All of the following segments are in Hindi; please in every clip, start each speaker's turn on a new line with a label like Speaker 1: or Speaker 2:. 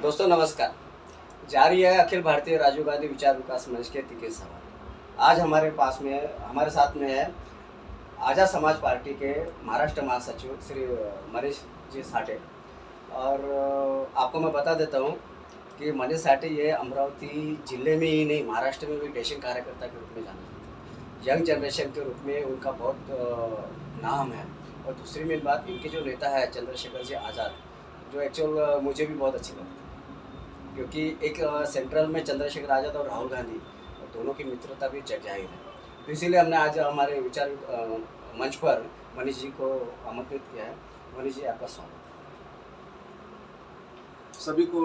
Speaker 1: दोस्तों नमस्कार। जारी है अखिल भारतीय राजीव गांधी विचार विकास मंच के 23 सवाल। आज हमारे साथ में है आज़ाद समाज पार्टी के महाराष्ट्र महासचिव श्री मनीष जी साठे। और आपको मैं बता देता हूँ कि मनीष साठे ये अमरावती जिले में ही नहीं, महाराष्ट्र में भी डैशिंग कार्यकर्ता के रूप में जाना जाता है। यंग जनरेशन के रूप में उनका बहुत नाम है। और दूसरी मेन बात, इनके जो नेता है चंद्रशेखर जी आज़ाद, जो एक्चुअल मुझे भी बहुत अच्छी लगती है, क्योंकि एक सेंट्रल में चंद्रशेखर आज़ाद और राहुल गांधी दोनों की मित्रता भी जग जाहिर है। तो इसीलिए हमने आज हमारे विचार मंच पर मनीष जी को आमंत्रित किया है। मनीष जी, आपका स्वागत।
Speaker 2: सभी को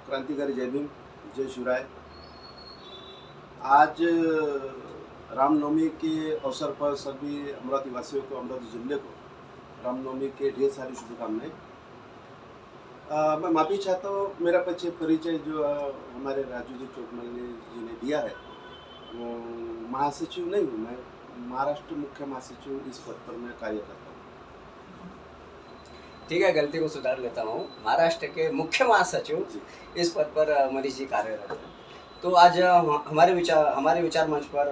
Speaker 2: क्रांतिकारी जय भीम, जय शिवराय। आज रामनवमी के अवसर पर सभी अमरावती वासियों को, अमरावती जिले को रामनवमी के ढेर सारी शुभकामनाएं। मैं माफ़ी चाहता हूँ, मेरा परिचय जो हमारे राजू जी चौकमल जी ने दिया है, वो महासचिव नहीं हूँ, मैं महाराष्ट्र मुख्य महासचिव इस पद पर मैं कार्य करता हूँ।
Speaker 1: ठीक है, गलती को सुधार लेता हूँ। महाराष्ट्र के मुख्य महासचिव इस पद पर मनीष जी कार्यरत हैं। तो आज हमारे विचार मंच पर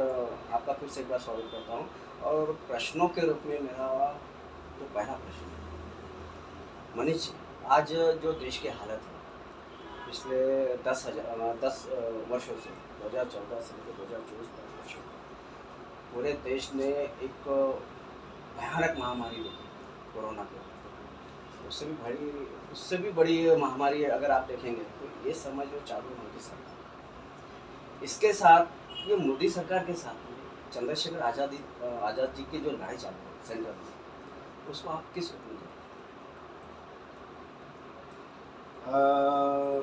Speaker 1: आपका फिर से एक बार स्वागत करता हूँ। और प्रश्नों के रूप में मेरा जो पहला प्रश्न है, मनीष जी, आज जो देश की हालत है, पिछले 10 वर्षों से 2014 से लेकर 2024 वर्षों पूरे देश ने एक भयानक महामारी देखी, कोरोना के। उससे भी बड़ी महामारी अगर आप देखेंगे तो ये समझ लो चालू मोदी सरकार। इसके साथ ये मोदी सरकार के साथ में चंद्रशेखर आज़ाद जी की जो लड़ाई चालू है सेंटर में, उसको आप किस रूप में देखते
Speaker 2: हैं?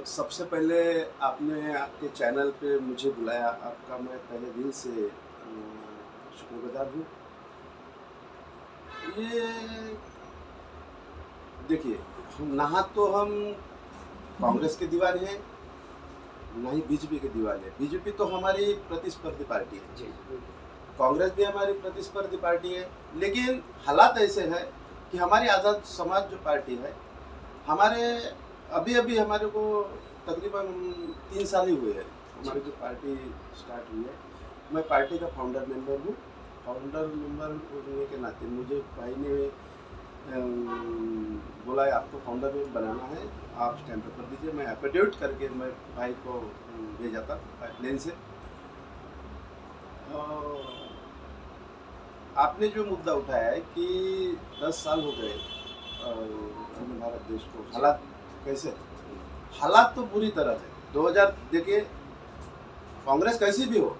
Speaker 2: सबसे पहले आपने आपके चैनल पे मुझे बुलाया, आपका मैं तहे दिल से शुक्रगुजार हूँ। ये देखिए, ना तो हम कांग्रेस के दीवाने हैं, ना ही बीजेपी के दीवाने हैं। बीजेपी तो हमारी प्रतिस्पर्धी पार्टी है
Speaker 1: जी।
Speaker 2: कांग्रेस भी हमारी प्रतिस्पर्धी पार्टी है। लेकिन हालात ऐसे हैं कि हमारी आज़ाद समाज जो पार्टी है, हमारे अभी हमारे को तकरीबन 3 साल ही हुए हैं हमारी जो पार्टी स्टार्ट हुई है। मैं पार्टी का फाउंडर मेंबर हूँ। फाउंडर मेंबर होने के नाते मुझे भाई ने बोला है आपको फाउंडर में बनाना है, आप स्टैम्प पेपर दीजिए। मैं एफिडेविट करके मैं भाई को भेजा था पाइपलाइन से। आपने जो मुद्दा उठाया है कि 10 साल हो गए अपने भारत देश को, हालात कैसे? हालात तो बुरी तरह है। 2000 देखिए, कांग्रेस कैसी भी हो,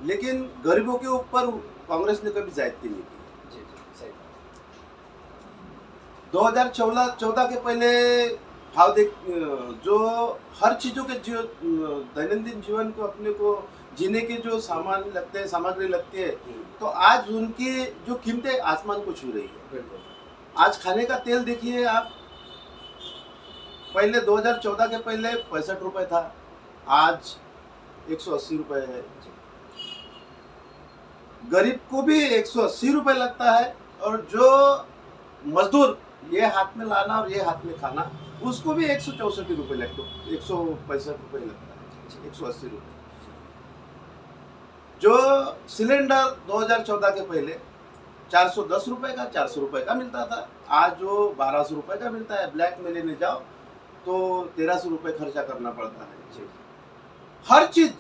Speaker 2: लेकिन गरीबों के ऊपर कांग्रेस ने कभी ज्यादती नहीं की। 2014 के पहले भाव देख, जो हर चीज़ों के दैनंदिन जीवन को अपने को जीने के जो सामान लगते हैं, सामग्री लगती है, तो आज उनकी जो कीमतें आसमान को छू रही है।
Speaker 1: बिल्कुल।
Speaker 2: आज खाने का तेल देखिए आप, पहले 2014 के पहले 65 रुपये था, आज 180 रुपये है। गरीब को भी 180 रुपये लगता है, और जो मजदूर ये हाथ में लाना और ये हाथ में खाना, उसको भी 164 रुपये लगते, 165 रुपये लगता है, 180 रुपये। जो सिलेंडर 2014 के पहले 410 रुपये का, 400 रुपये का मिलता था, आज जो 1200 रुपये का मिलता है। ब्लैक में लेने जाओ तो 1300 रुपये खर्चा करना पड़ता है। हर चीज,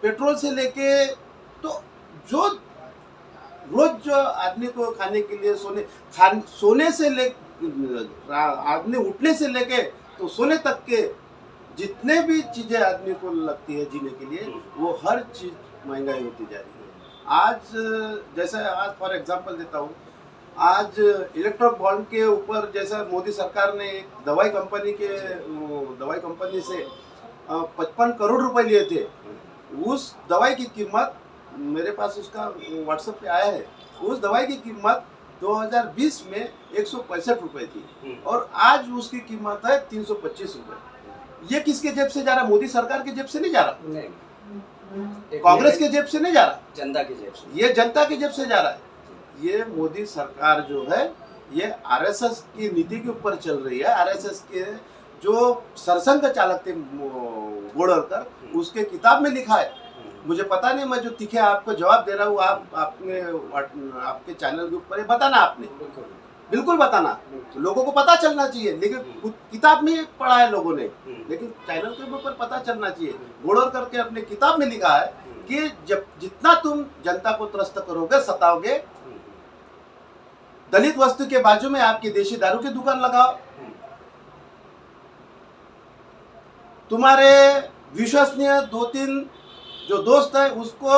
Speaker 2: पेट्रोल से लेके, तो जो रोज जो आदमी को खाने के लिए सोने से ले, आदमी उठने से लेके तो सोने तक के जितने भी चीजें आदमी को लगती है जीने के लिए, वो हर चीज महंगाई होती जा रही है। आज जैसे, आज फॉर एग्जांपल देता हूँ, आज इलेक्ट्रिक बॉन्ड के ऊपर जैसा मोदी सरकार ने एक दवाई कंपनी से 55 करोड़ रुपए लिए थे। उस दवाई की कीमत, मेरे पास उसका व्हाट्सएप पे आया है, उस दवाई की कीमत 2020 में 165 रुपये थी, और आज उसकी कीमत है 325 रुपये। ये किसके जेब से जा रहा? मोदी सरकार के जेब से नहीं जा रहा, नहीं, कांग्रेस के जेब से नहीं जा रहा,
Speaker 1: जनता की जेब से।
Speaker 2: ये जनता की जेब से जा रहा है। ये मोदी सरकार जो है, ये आरएसएस की नीति के ऊपर चल रही है। आरएसएस के जो सरसंघ चालक थे गोड़रकर, उसके किताब में लिखा है। मुझे पता नहीं, मैं जो तीखे आपको जवाब दे रहा हूँ, आपके चैनल के ऊपर बताना, आपने बिल्कुल बताना, लोगों को पता चलना चाहिए। लेकिन किताब में पढ़ा है लोगों ने, लेकिन चैनल के ऊपर पता चलना चाहिए। गोड़रकर के अपने किताब में लिखा है कि जब जितना तुम जनता को त्रस्त करोगे, सताओगे, दलित वस्तु के बाजू में आपकी देशी दारू की दुकान लगाओ, तुम्हारे विश्वसनीय 2-3 जो दोस्त है उसको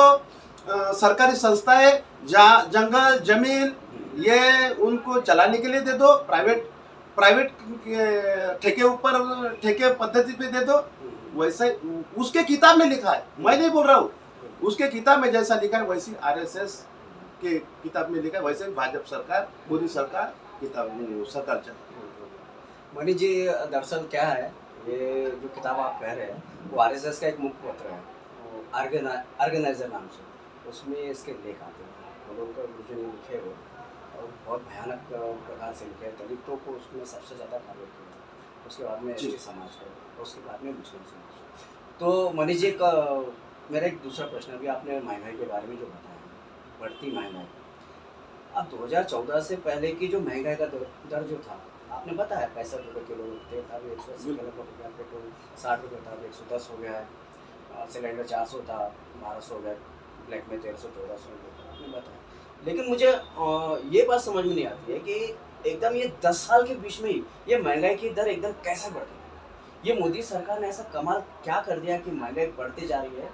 Speaker 2: सरकारी संस्थाएं, जंगल जमीन ये उनको चलाने के लिए दे दो, प्राइवेट ठेके पद्धति पे दे दो। वैसे उसके किताब में लिखा है, मैं नहीं बोल रहा हूँ, उसके किताब में जैसा लिखा है वैसी आरएसएस के किताब में लिखा है, वैसे भाजपा सरकार, मोदी सरकार सरकार चल।
Speaker 1: मनीष जी, दरअसल क्या है, ये जो किताब आप कह रहे हैं वो आरएसएस का एक मुखपत्र है, ऑर्गेनाइजर नाम से, उसमें इसके लेख आते हैं। वो लोग जो लिखे हो और बहुत भयानक प्रकार से लिखे, दलितों को उसमें सबसे ज़्यादा टारगेट किया, उसके बाद में एसटी समाज को, उसके बाद में मुस्लिम समाज। तो मनीष जी का मेरा एक दूसरा प्रश्न, अभी आपने महंगाई के बारे में जो बताया, बढ़ती महंगाई, अब 2014 से पहले की जो महंगाई का दर जो था, आपने बताया 65 रुपये किलो तेल था, अभी 180 किलो हो गया, पेट्रोल 60 रुपये था, 110 हो गया है, सिलेंडर 400 था, 1200 हो गया, ब्लैक में 1300-1400 था, आपने बताया। लेकिन मुझे ये बात समझ में नहीं आती है कि एकदम ये 10 साल के बीच में ही ये महंगाई की दर एकदम कैसे बढ़ गई? ये मोदी सरकार ने ऐसा कमाल क्या कर दिया कि महंगाई बढ़ती जा रही है?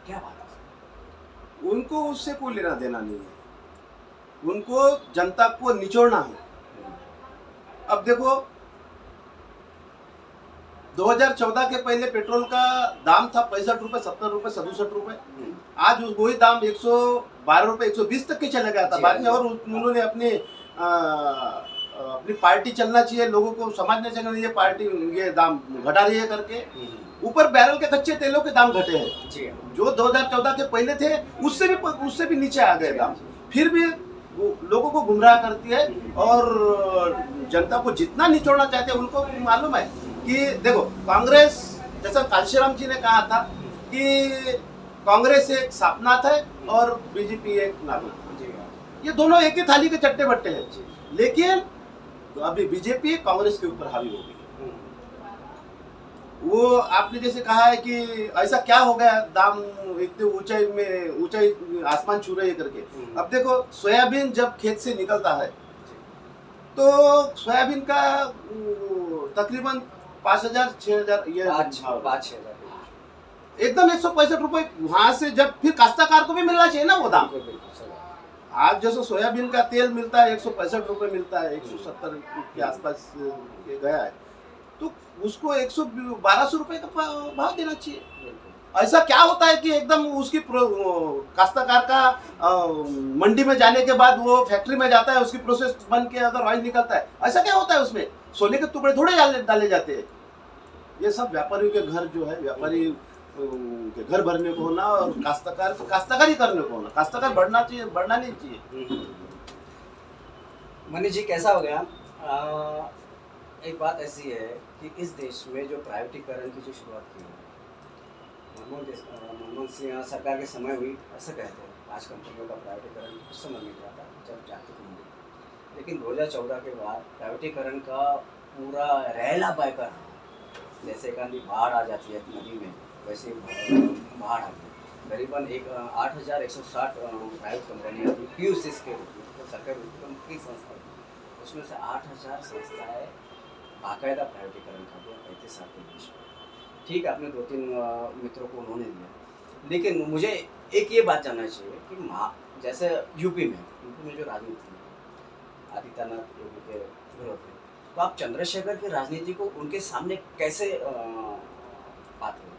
Speaker 1: क्या बात है?
Speaker 2: उनको उससे कोई लेना देना नहीं है, उनको जनता को निचोड़ना है। अब देखो, 2014 के पहले पेट्रोल का दाम था 65 रुपए, 70 रुपए, 67 रुपए। आज वही दाम 112 रुपए, 120 तक के चले गया था बाद में। और उन्होंने अपनी पार्टी चलना चाहिए, लोगों को समझना चाहिए ये पार्टी ये दाम घटा रही है करके। ऊपर बैरल के कच्चे तेलों के दाम घटे हैं, जो 2014 के पहले थे उससे भी नीचे आ गए दाम। फिर भी लोगों को गुमराह करती है और जनता को जितना निचोड़ना चाहते हैं। उनको मालूम है कि देखो, कांग्रेस, जैसा कांशीराम जी ने कहा था कि कांग्रेस एक सापनाथ है और बीजेपी एक नागनाथ, ये दोनों एक ही थाली के चट्टे बट्टे हैं। लेकिन अभी बीजेपी कांग्रेस के ऊपर हावी हो गई। वो आपने जैसे कहा है कि ऐसा क्या हो गया, दाम इतने ऊंचाई आसमान छू रही है करके। अब देखो, सोयाबीन जब खेत से निकलता है तो सोयाबीन का तकरीबन 5,000-6,000 ये
Speaker 1: 5,000
Speaker 2: एकदम 165 रुपए वहां से, जब फिर काश्तकार को भी मिलना चाहिए ना वो दाम। आज जैसे सोयाबीन का तेल मिलता है 165 रुपए मिलता है, 170 के आसपास गया है, तो उसको 100-1200 रुपए का भाव देना चाहिए। ऐसा क्या होता है कि एकदम उसकी काश्तकार का मंडी में जाने के बाद वो फैक्ट्री में जाता है, उसकी प्रोसेस बन के अगर ऑयल निकलता है, ऐसा क्या होता है उसमें? सोने के टुकड़े थोड़े डाले जाते हैं। ये सब व्यापारियों के घर जो है, व्यापारी के घर भरने को होना और काश्तकारी करने को होना। काश्तकार बढ़ना चाहिए, बढ़ना नहीं चाहिए।
Speaker 1: मनीष जी, कैसा हो गया, एक बात ऐसी है कि इस देश में जो प्राइवेटीकरण की जो शुरुआत की है, मनमोहन सिंह सरकार के समय हुई, ऐसा कहते हैं 5 कंपनियों का प्राइवेटीकरण उस समय मिल रहा था जब जागतिक मंदी। लेकिन 2014 के बाद प्राइवेटीकरण का पूरा रैला बहकर, जैसे कभी बाढ़ आ जाती है नदी में, वैसे बाढ़ आ गई। करीबन 8,160 प्राइवेट कंपनियाँ थी पीयूसीएस के रूप में, तो सरकारी की संस्था, उसमें से 8,000 संस्थाएँ बाकायदा प्राइवेटीकरण कर दिया 35 साल के बीच में। ठीक है, अपने 2-3 मित्रों को उन्होंने दिया। लेकिन मुझे एक ये बात जानना चाहिए कि जैसे यूपी में जो राजनीति है आदित्यनाथ योगी के विरोध में, तो आप चंद्रशेखर की राजनीति को उनके सामने कैसे बात करें?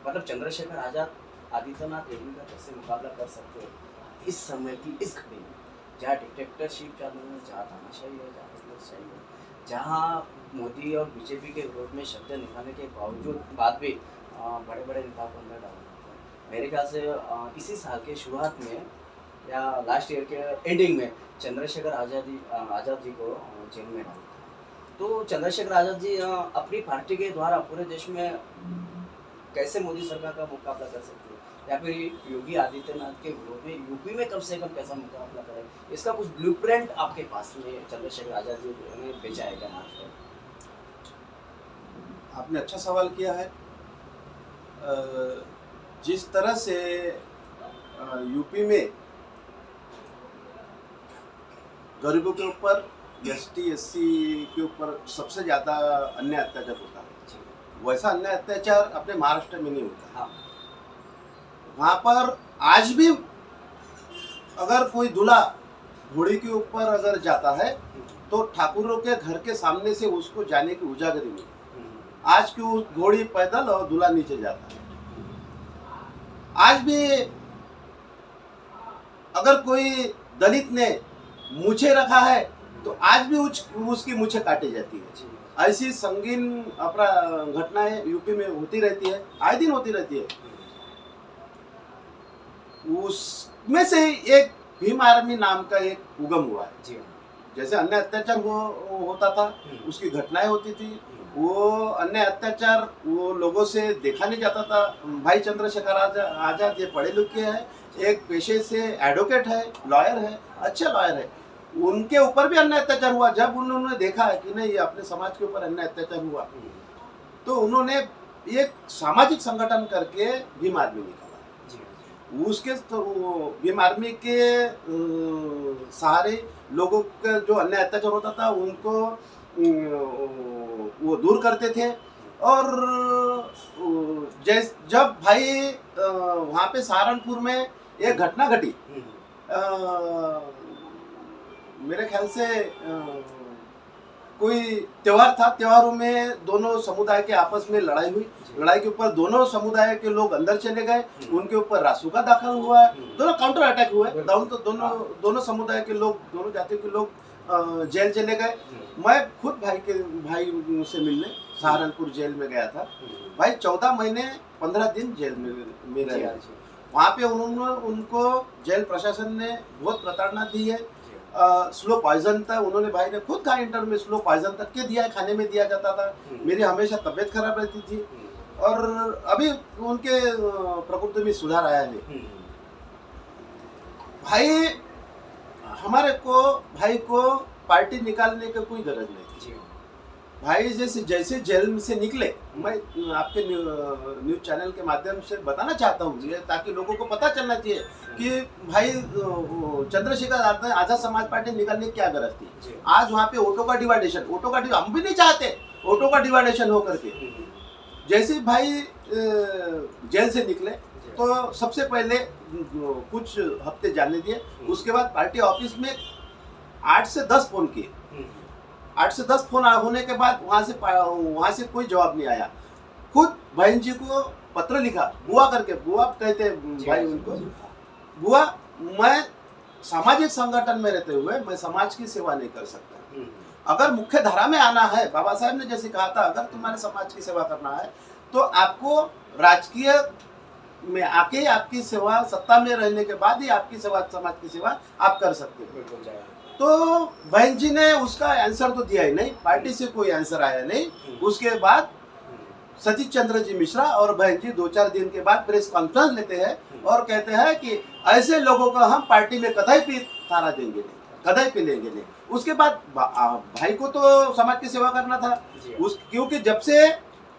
Speaker 1: मतलब चंद्रशेखर आजाद आदित्यनाथ योगी का कैसे मुकाबला कर सकते हैं इस समय की इस घड़ी में, जहाँ डिक्टेटरशिप चालू है, जहाँ तानाशाही है, जहाँ हिटलरशाही है, जहाँ मोदी और बीजेपी के विरोध में शब्द निकालने के बाद भी बड़े बड़े नेताओं को अंदर डाला जाता है। मेरे ख्याल से इसी साल के शुरुआत में या लास्ट ईयर के एंडिंग में चंद्रशेखर आज़ाद जी को जेल में डाला था। तो चंद्रशेखर आजाद जी अपनी पार्टी के द्वारा पूरे देश में कैसे मोदी सरकार का मुकाबला कर सकते हैं, या फिर योगी आदित्यनाथ के विरोध में यूपी में कम से कम कैसा मुकाबला करें, इसका कुछ ब्लूप्रिंट आपके पास में चंद्रशेखर आजाद जी ने भेजा है क्या मात्र?
Speaker 2: आपने अच्छा सवाल किया है। जिस तरह से यूपी में गरीबों के ऊपर, एसटी एससी के ऊपर सबसे ज़्यादा अन्याय अत्याचार होता है, वैसा अन्याय अत्याचार अपने महाराष्ट्र में नहीं होता।
Speaker 1: हाँ।
Speaker 2: वहाँ पर आज भी अगर कोई दूल्हा घोड़ी के ऊपर अगर जाता है तो ठाकुरों के घर के सामने से उसको जाने की इजाजत नहीं। आज की वो घोड़ी पैदल और दूल्हा नीचे जाता है। आज भी अगर कोई दलित ने मूछे रखा है तो आज भी उसकी मूछे काटी जाती है। ऐसी संगीन अपराध घटनाएं यूपी में होती रहती है, आए दिन होती रहती है। उसमें से एक भीम आर्मी नाम का एक उगम हुआ है। जैसे अन्य अत्याचार होता था, उसकी घटनाएं होती थी, वो अन्य अत्याचार वो लोगों से देखा नहीं जाता था। भाई चंद्रशेखर आजाद ये पढ़े लिखे हैं, एक पेशे से एडवोकेट है, लॉयर है, अच्छे लॉयर है। उनके ऊपर भी अन्य अत्याचार हुआ। जब उन्होंने देखा कि नहीं ये अपने समाज के ऊपर अन्य अत्याचार हुआ, तो उन्होंने एक सामाजिक संगठन करके भीम आर्मी निकाला। उसके तो भीम आर्मी के सहारे लोगों का जो अन्य अत्याचार होता था उनको वो दूर करते थे। और जब भाई वहाँ पे सहारनपुर में एक घटना घटी, मेरे ख्याल से कोई त्योहार था, त्योहारों में दोनों समुदाय के आपस में लड़ाई हुई। लड़ाई के ऊपर दोनों समुदाय के लोग अंदर चले गए, उनके ऊपर रासुका दाखिल हुआ, दोनों काउंटर अटैक हुए। दोनों समुदाय के लोग, दोनों जाति के लोग जेल चले गए। मैं खुद भाई से मिलने सहारनपुर जेल में गया था। भाई 14 महीने 15 दिन जेल में रहे। वहाँ पे उनको जेल प्रशासन ने बहुत प्रताड़ना दी है। स्लो पॉइजन था, उन्होंने भाई ने खुद कहा इंटरव्यू में, स्लो पॉइजन तक के दिया है, खाने में दिया जाता था। मेरी हमेशा तबीयत खराब रहती थी और अभी उनके प्रकृति में सुधार आया है। भाई को पार्टी निकालने का कोई गरज नहीं। भाई जैसे जेल से निकले, मैं आपके न्यूज चैनल के माध्यम से बताना चाहता हूँ ताकि लोगों को पता चलना चाहिए कि भाई चंद्रशेखर आजाद समाज पार्टी निकालने की क्या गरज थी। आज वहाँ पे ऑटो का डिवाइडेशन हम भी नहीं चाहते, ऑटो का डिवाइडेशन हो करके। जैसे भाई जेल से निकले तो सबसे पहले कुछ हफ्ते जाने दिए, उसके बाद पार्टी ऑफिस में 8 से 10 फोन किए। 8 से 10 फोन होने के बाद वहाँ से कोई जवाब नहीं आया। खुद बहन जी को पत्र लिखा, बुआ करके, बुआ कहते भाई उनको, बुआ मैं सामाजिक संगठन में रहते हुए मैं समाज की सेवा नहीं कर सकता। अगर मुख्य धारा में आना है, बाबा साहब ने जैसे कहा था, अगर तुम्हारे समाज की सेवा करना है तो आपको राजकीय में आके आपकी सेवा, सत्ता में रहने के बाद ही आपकी सेवा, समाज की सेवा आप कर सकते हो। तो बहन जी ने उसका आंसर तो दिया ही नहीं, पार्टी से कोई आंसर आया नहीं। उसके बाद सतीश चंद्र जी मिश्रा और बहन जी 2-4 दिन के बाद प्रेस कॉन्फ्रेंस लेते हैं और कहते हैं कि ऐसे लोगों को हम पार्टी में कदापि तारा देंगे नहीं, कदापि लेंगे नहीं। उसके बाद भाई को तो समाज की सेवा करना था, क्योंकि जब से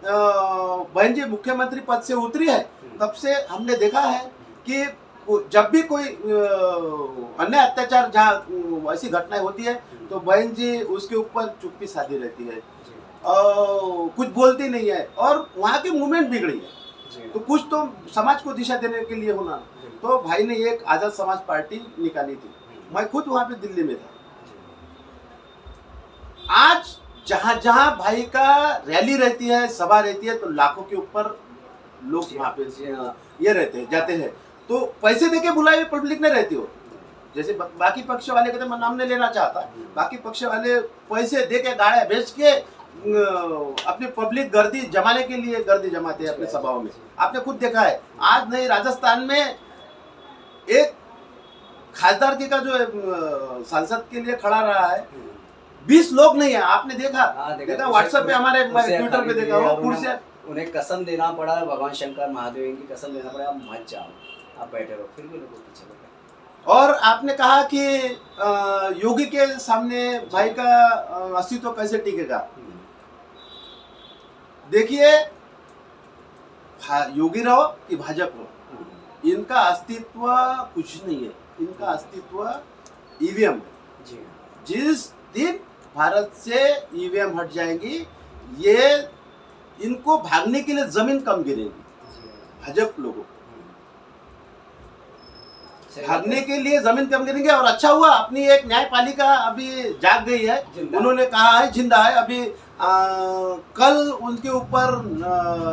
Speaker 2: बहन जी मुख्यमंत्री पद से उतरी है तब से हमने देखा है कि जब भी कोई अन्य अत्याचार जहाँ ऐसी घटनाएं होती है तो बहन जी उसके ऊपर चुप्पी साधी रहती है, कुछ बोलती नहीं है और वहाँ की मूवमेंट बिगड़ी है। तो कुछ तो समाज को दिशा देने के लिए होना, तो भाई ने एक आजाद समाज पार्टी निकाली थी। मैं खुद वहाँ पे दिल्ली में था। आज जहाँ जहाँ भाई का रैली रहती है, सभा रहती है, तो लाखों के ऊपर लोग वहाँ पे ये रहते हैं, जाते हैं। तो पैसे देके बुलाए हुए पब्लिक नहीं रहती हो। जैसे बाकी पक्ष वाले का तो मैं नाम नहीं लेना चाहता, बाकी पक्ष वाले पैसे देके गाड़ियाँ बेच के अपनी पब्लिक गर्दी जमाने के लिए गर्दी जमाते हैं अपने सभाओं में। आपने खुद देखा है, आज नहीं राजस्थान में एक खासदार का जो सांसद के लिए खड़ा रहा है, 20 लोग नहीं है, आपने देखा
Speaker 1: हाँ,
Speaker 2: देखा व्हाट्सएप पे, हमारे ट्विटर पे देखा, वो कुर्सियाँ
Speaker 1: उन्हें कसम देना पड़ा, भगवान शंकर महादेव की कसम देना पड़ा, आप मत जाओ, आप बैठे रहो, फिर भी लोगों पीछे लगे।
Speaker 2: और आपने कहा कि योगी के सामने भाई का अस्तित्व कैसे टिकेगा। देखिए, योगी रहो कि भाजपा रहो, इनका अस्तित्व कुछ नहीं है, इनका अस्तित्व ईवीएम है।
Speaker 1: जी
Speaker 2: जिस दिन भारत से ईवीएम हट जाएंगी, ये इनको भागने के लिए जमीन कम गिरेगी। भाजपा लोगों को भागने के लिए जमीन कम गिरेंगे। और अच्छा हुआ अपनी एक न्यायपालिका अभी जाग गई है, उन्होंने कहा है जिंदा है। अभी कल उनके ऊपर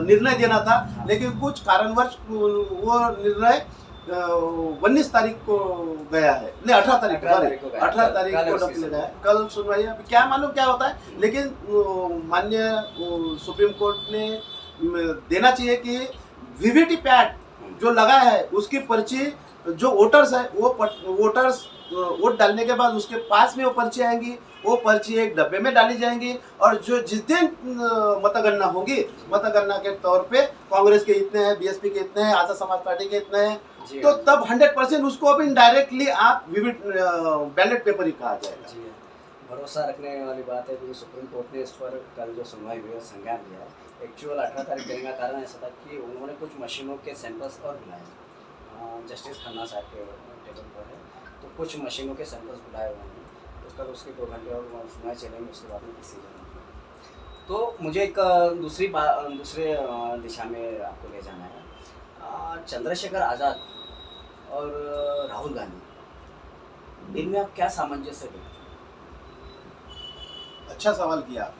Speaker 2: निर्णय देना था, लेकिन कुछ कारणवश वो निर्णय 19 तारीख को गया है, नहीं 18 तारीख को 18 तारीख को डॉक्टर गया है। कल सुनवाई, अभी क्या मालूम क्या होता है, लेकिन माननीय सुप्रीम कोर्ट ने देना चाहिए कि वीवीटी पैड जो लगा है उसकी पर्ची, जो वोटर्स है वो वोटर्स वोट डालने के बाद उसके पास में वो पर्ची आएंगी, वो पर्ची एक डब्बे में डाली जाएंगी, और जो जिस दिन मतगणना होगी, मतगणना के तौर पे कांग्रेस के इतने हैं, बीएसपी के इतने हैं, आजाद समाज पार्टी के इतने हैं, तो तब 100% उसको अभी इनडायरेक्टली आप बैलेट पेपर ही कहा जाएगा।
Speaker 1: भरोसा रखने वाली बात है कि सुप्रीम कोर्ट ने इस पर कल जो सुनवाई हुई है संज्ञान लिया है। एक्चुअल 18 तारीख देने का कारण ऐसा था कि उन्होंने कुछ मशीनों के सैंपल्स और बुलाए, जस्टिस खन्ना साहब के टेबल पर है, तो कुछ मशीनों के सैंपल्स बुलाए हुए हैं, उसके 2 घंटे और सुनवाई चलेंगे, उसके बाद में डिसीजन होगा। तो मुझे एक दूसरे दिशा में आपको ले जाना है। चंद्रशेखर आज़ाद और राहुल गांधी, इनमें आप क्या सामंजस्य देखते हैं?
Speaker 2: अच्छा सवाल किया आपने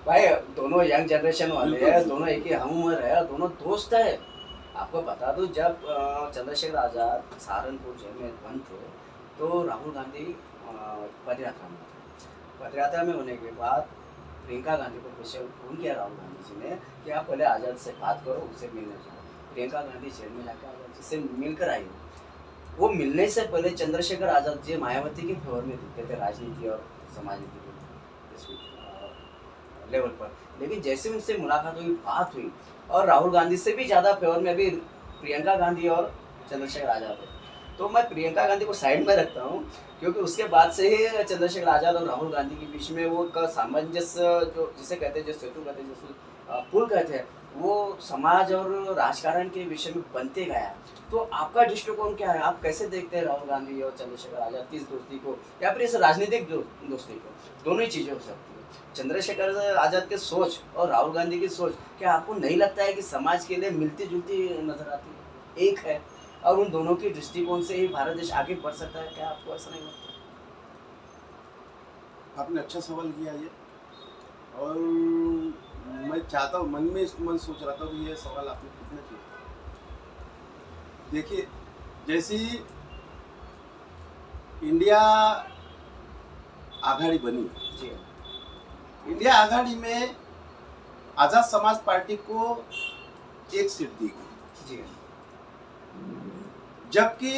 Speaker 1: भाई, दोनों यंग जनरेशन वाले हैं, दोनों एक ही हम उम्र है, दोनों दोस्त है। आपको बता दूं, जब चंद्रशेखर आज़ाद सहारनपुर जेल में बंद थे, तो राहुल गांधी पदयात्रा में थे। पदयात्रा में होने के बाद प्रियंका गांधी को फोन किया राहुल गांधी जी ने कि आप पहले आज़ाद से बात करो, उससे मिलने जाओ। प्रियंका गांधी जेल में जाकर आज़ाद जी से मिलकर आई। वो मिलने से पहले चंद्रशेखर आज़ाद जी मायावती के फेवर में दिखते थे राजनीति और समाज नीति लेवल पर, लेकिन जैसे उनसे मुलाकात हुई, बात हुई, और राहुल गांधी से भी ज़्यादा फेवर में अभी प्रियंका गांधी और चंद्रशेखर आज़ाद है। तो मैं प्रियंका गांधी को साइड में रखता हूँ, क्योंकि उसके बाद से ही चंद्रशेखर आज़ाद और राहुल गांधी के बीच में वो का सामंजस्य, जो जिसे कहते हैं, जो सेतु कहते हैं, जिसे पुल कहते हैं, वो समाज और राजकारण के विषय में बनते गया। तो आपका दृष्टिकोण क्या है? आप कैसे देखते हैं राहुल गांधी और चंद्रशेखर आज़ाद की इस दोस्ती को, या फिर इस राजनीतिक दोस्ती को? दोनों ही चीज़ें हो सकती है। चंद्रशेखर आज़ाद की सोच और राहुल गांधी की सोच, क्या आपको नहीं लगता है कि समाज के लिए मिलती जुलती नजर आती है, एक है, और उन दोनों के दृष्टिकोण से ही भारत देश आगे बढ़ सकता है? क्या आपको ऐसा नहीं लगता?
Speaker 2: आपने अच्छा सवाल किया ये, और मैं चाहता हूँ, मन सोच रहा था कि ये सवाल आपने पूछना चाहिए। देखिए, जैसी इंडिया आघाड़ी बनी,
Speaker 1: जी,
Speaker 2: इंडिया आघाड़ी में आजाद समाज पार्टी को 1 सीट दी गई,
Speaker 1: जी,
Speaker 2: जबकि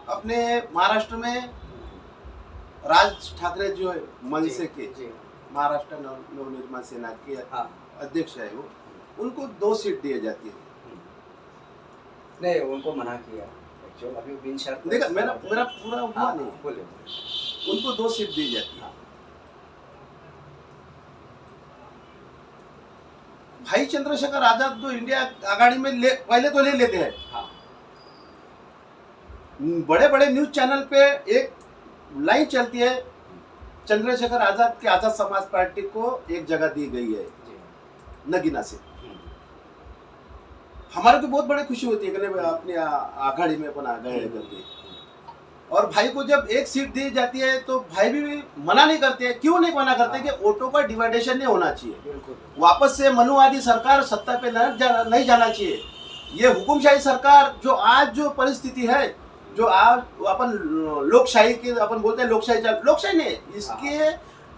Speaker 2: अपने महाराष्ट्र में राज ठाकरे जो है मनसे के, महाराष्ट्र नवनिर्माण सेना के अध्यक्ष है, वो उनको 2 सीट दी जाती है।
Speaker 1: नहीं, उनको मना किया एक्चुअली, अभी बिन शर्त।
Speaker 2: देखा, मेरा पूरा हुआ नहीं,
Speaker 1: बोले,
Speaker 2: उनको 2 सीट दी जाती है। भाई चंद्रशेखर आजाद तो इंडिया आघाड़ी में पहले तो ले लेते हैं। बड़े बड़े न्यूज चैनल पे एक लाइन चलती है, चंद्रशेखर आजाद के आजाद समाज पार्टी को एक जगह दी गई है नगीना से। हमारे को बहुत बड़ी खुशी होती है कि अपने आघाड़ी में अपन आ गए करके, और भाई को जब 1 सीट दी जाती है तो भाई भी मना नहीं करते। क्यों नहीं मना करते? कि वोटों का डिवाइडेशन नहीं होना चाहिए, वापस से मनुवादी सरकार सत्ता पे नहीं जाना चाहिए। ये हुकुमशाही सरकार जो आज जो परिस्थिति है, जो आज अपन लोकशाही के अपन बोलते हैं, लोकशाही नहीं, इसके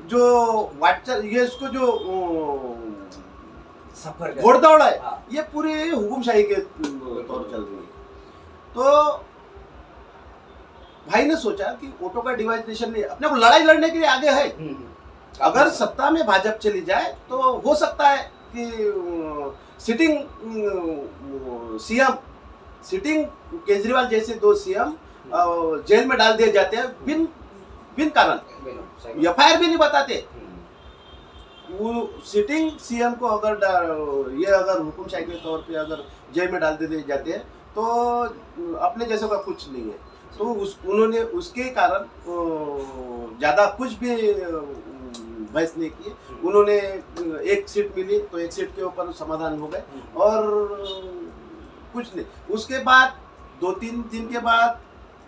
Speaker 2: जो ये इसको जो घोड़दौड़ है, ये पूरी हुकुमशाही के तौर चल रही है। तो भाई ने सोचा कि वोटों का डिवाइडेशन नहीं, अपने को लड़ाई लड़ने के लिए आगे है। अगर सत्ता में भाजपा चली जाए तो हो सकता है कि सीएम सिटिंग केजरीवाल जैसे 2 सीएम जेल में डाल दिए जाते हैं बिन कारण, एफआईआर भी नहीं बताते। वो सिटिंग सीएम को अगर हुकुमशाही के तौर पे अगर जेल में डाल दिए जाते हैं तो अपने जैसे का कुछ नहीं है। तो उन्होंने उसके कारण ज़्यादा कुछ भी बहस नहीं की। उन्होंने एक सीट मिली तो एक सीट के ऊपर समाधान हो गए और कुछ नहीं। उसके बाद 2-3 दिन के बाद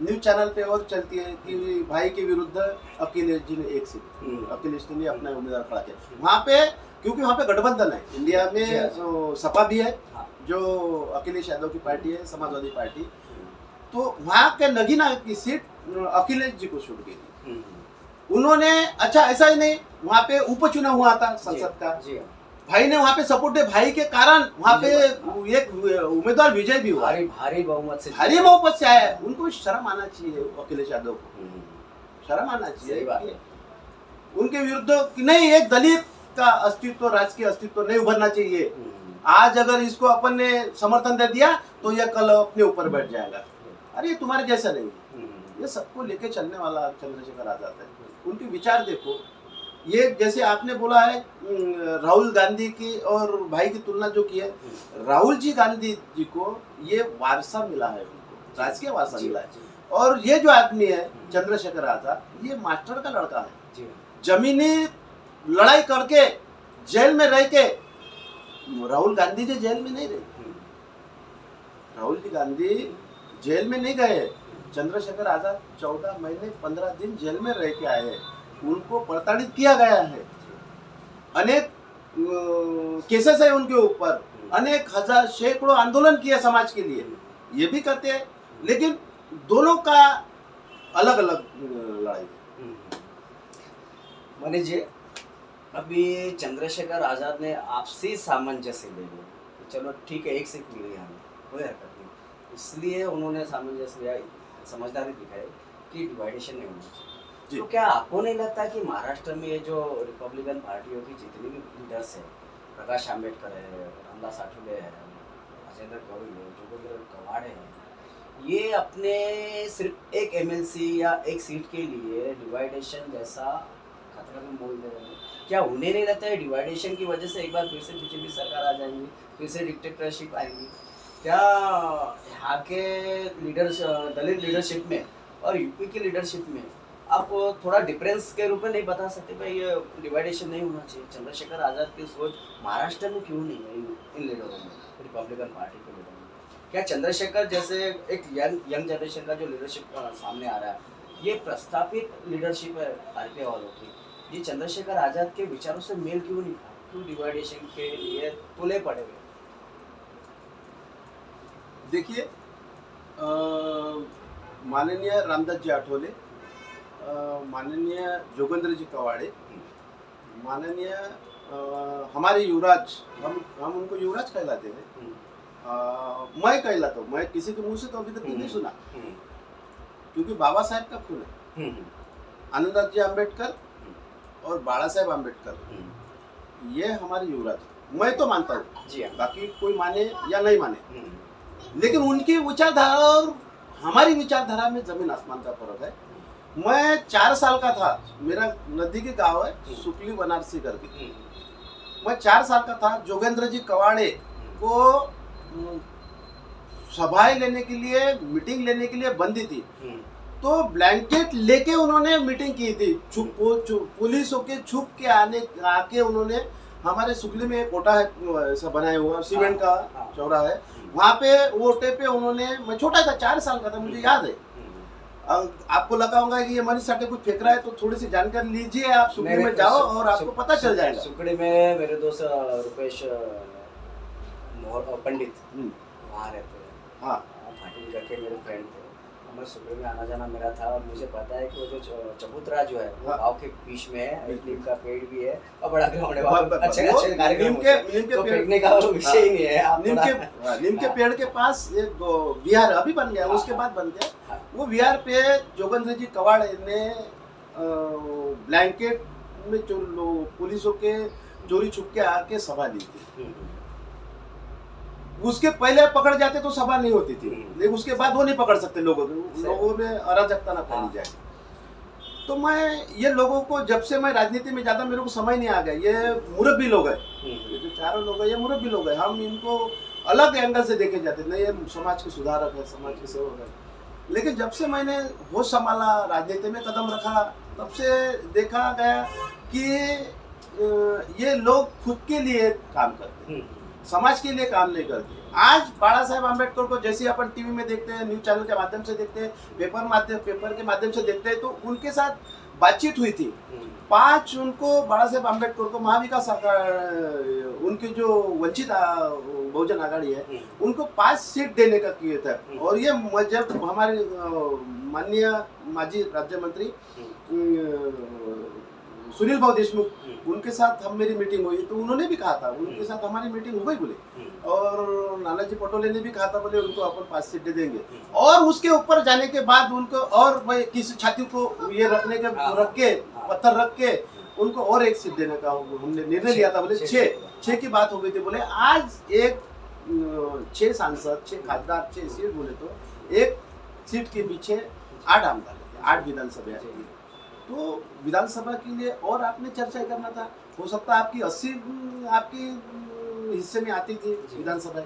Speaker 2: न्यूज चैनल पे और चलती है कि भाई के विरुद्ध अखिलेश जी ने एक सीट अखिलेश ने अपना उम्मीदवार खड़ा किया वहाँ पे, क्योंकि वहाँ पे गठबंधन है इंडिया में, सपा भी है जो अखिलेश यादव की पार्टी है, समाजवादी पार्टी, तो वहाँ के नगीना की सीट अखिलेश जी को छूट गई थी। उन्होंने अच्छा ऐसा ही नहीं, वहाँ पे उपचुनाव हुआ था संसद का, भाई ने वहाँ पे सपोर्ट दिया, भाई के कारण वहाँ पे एक उम्मीदवार विजय भी हुआ,
Speaker 1: भारी बहुमत
Speaker 2: से आया है। उनको शर्म आना चाहिए, अखिलेश यादव को शर्म आना चाहिए। उनके विरुद्ध नहीं, एक दलित का अस्तित्व, राजकीय अस्तित्व नहीं उभरना चाहिए। आज अगर इसको अपन ने समर्थन दे दिया तो यह कल अपने ऊपर बैठ जाएगा। अरे ये तुम्हारे जैसा नहीं, ये सबको लेके चलने वाला चंद्रशेखर आजाद है। उनके विचार देखो, ये जैसे आपने बोला है राहुल गांधी की और भाई की तुलना जो की है, राहुल जी गांधी जी को ये वारसा मिला है, उनको राजकीय वारसा मिला है। और ये जो आदमी है चंद्रशेखर आजाद, ये मास्टर का लड़का है, जमीनी लड़ाई करके जेल में रह के, राहुल गांधी जी जेल में नहीं रहे, राहुल जी गांधी जेल में नहीं गए, चंद्रशेखर आजाद 14 महीने 15 दिन जेल में रह के आए हैं। उनको प्रताड़ित किया गया है, अनेक केसेस है उनके ऊपर, अनेक हजार सैकड़ों आंदोलन किए समाज के लिए, ये भी करते हैं, लेकिन दोनों का अलग अलग लड़ाई है।
Speaker 1: मनीष जी, अभी चंद्रशेखर आजाद ने आपसी सामंजस्य ले लिया, चलो ठीक है एक सीट मिली हमें, कोई हरकत नहीं, इसलिए उन्होंने सामंजस्य लिया, समझदारी दिखाई कि डिवाइडेशन नहीं होना चाहिए। तो क्या आपको नहीं लगता कि महाराष्ट्र में ये जो रिपब्लिकन पार्टियों की जितनी भी लीडर्स है, प्रकाश आंबेडकर है, रामदास आठवले है, राजेंद्र गौरी है, जोगेंद्र कवाड़े है, ये अपने सिर्फ एक एमएलसी या एक सीट के लिए डिवाइडेशन जैसा खतरा में मोल दे रहे हैं? क्या उन्हें नहीं लगता है डिवाइडेशन की वजह से एक बार फिर से बीजेपी सरकार आ जाएंगी, फिर से डिक्टेटरशिप आएंगी? क्या यहाँ के लीडर्स, दलित लीडरशिप में और यूपी की लीडरशिप में आप थोड़ा डिफरेंस के रूप में नहीं बता सकते भाई ये डिवाइडेशन नहीं होना चाहिए? चंद्रशेखर आजाद की सोच महाराष्ट्र में क्यों नहीं है इन लीडरों में, रिपब्लिकन पार्टी के लीडरों में? क्या चंद्रशेखर जैसे एक यंग जनरेशन का जो लीडरशिप सामने आ रहा है, ये प्रस्तावित लीडरशिप है भारतीय वालों की, ये चंद्रशेखर आजाद के विचारों से मेल क्यों नहीं खा, क्यों डिवाइडेशन के लिए तुले पड़े हुए?
Speaker 2: देखिए, माननीय रामदास जी आठवले, माननीय जोगेंद्र जी कवाड़े, माननीय हमारे युवराज, हम उनको युवराज कहलाते हैं, मैं कहलाता हूँ, मैं किसी के मुंह से तो अभी तक नहीं सुना, क्योंकि बाबा साहेब का खून है, आनंददास जी आम्बेडकर और बाला साहेब आम्बेडकर, ये हमारे युवराज, मैं तो मानता हूँ, बाकी कोई माने या नहीं माने, लेकिन उनकी विचारधारा और हमारी विचारधारा में जमीन आसमान का फर्क है। मैं 4 साल का था, मेरा नजदीकी गांव है सुकली बनारसी करके, मैं 4 साल का था, जोगेंद्र जी कवाड़े को सभाएं लेने के लिए, मीटिंग लेने के लिए बंदी थी, तो ब्लैंकेट लेके उन्होंने मीटिंग की थी, पुलिसों के छुप के आके उन्होंने, हमारे सुकली में एक कोटा है ऐसा बनाया हुआ, सीमेंट का चौरा है, वहाँ पे ओटे पे उन्होंने, मैं छोटा था 4 साल का था, मुझे याद है। आपको लगा होगा कि ये मनीष साठे कुछ फेंक रहा है, तो थोड़ी सी जानकारी लीजिए, आप सुकड़ी में जाओ और आपको पता चल जाएगा।
Speaker 1: सुकड़ी में मेरे दोस्त रुपेश पंडित वहाँ रहते हैं, हाँ, पाटिल करके मेरे फ्रेंड थे, मैं सुबह में आना जाना मेरा था और मुझे पता है कि वो जो चबूतरा जो है वो
Speaker 2: हाँ।
Speaker 1: गांव के बीच में है, एक नीम का पेड़ भी है और बड़ा ग्राउंड है,
Speaker 2: बहुत-
Speaker 1: वहाँ
Speaker 2: बहुत-
Speaker 1: अच्छे
Speaker 2: वो
Speaker 1: अच्छे कार्यक्रम
Speaker 2: नीम
Speaker 1: होते हैं।
Speaker 2: के
Speaker 1: तो
Speaker 2: पेड़
Speaker 1: फेंकने का वो विषय ही नहीं है। आप
Speaker 2: नीम
Speaker 1: थोड़ा-
Speaker 2: नीम के पेड़ के पास एक विहार अभी बन गया,
Speaker 1: हाँ,
Speaker 2: उसके बाद बन गया।
Speaker 1: हाँ।
Speaker 2: वो विहार पे जोगेंद्र जी कवाड़ ने ब्लैंकेट में जो पुलिसों के चोरी छुप के आके सभा ली थी। उसके पहले पकड़ जाते तो सभा नहीं होती थी, लेकिन उसके बाद वो नहीं पकड़ सकते लोगों को, लोगों में अराजकता ना फैली जाए। तो मैं ये लोगों को, जब से मैं राजनीति में ज्यादा मेरे को समझ नहीं आ गया, ये मुरब्बी लोग हैं, ये जो चारों लोग हैं ये मुरब्बी लोग हैं। हम इनको अलग एंगल से देखे जाते नहीं, ये समाज के सुधारक है, समाज के सेवक है। लेकिन जब से मैंने होश संभाला, राजनीति में कदम रखा, तब से देखा गया कि ये लोग खुद के लिए काम करते हैं, समाज के लिए काम नहीं करते। आज बाबा साहेब आम्बेडकर को जैसे अपन टीवी में देखते हैं, न्यूज चैनल के माध्यम से देखते हैं, पेपर के माध्यम से देखते हैं, तो उनके साथ बातचीत हुई थी। 5 उनको बाबा साहेब आम्बेडकर को महाविकास उनके जो वंचित बहुजन आघाड़ी है उनको 5 सीट देने का किए थे। और ये जब हमारे माननीय माजी राज्य मंत्री सुनील भाऊ देशमुख उनके साथ हम मेरी मीटिंग हुई तो उन्होंने भी कहा था, उनके साथ हमारी मीटिंग हो गई बोले, और नानाजी पटोले ने भी कहा था बोले उनको अपन 5 सीटें देंगे। और उसके ऊपर जाने के बाद उनको और भाई किसी छाती को ये रखने के रख के पत्थर रख के उनको और 1 सीट देने का हमने निर्णय लिया था। बोले 6 की बात हो गई थी। बोले आज एक 6 सांसद, 6 खासदार, 6 सीट बोले तो 1 सीट के पीछे 8 आमदार, 8 विधानसभा। तो विधानसभा के लिए और आपने चर्चा करना था, हो सकता है आपकी 80 आपकी हिस्से में आती थी विधानसभा।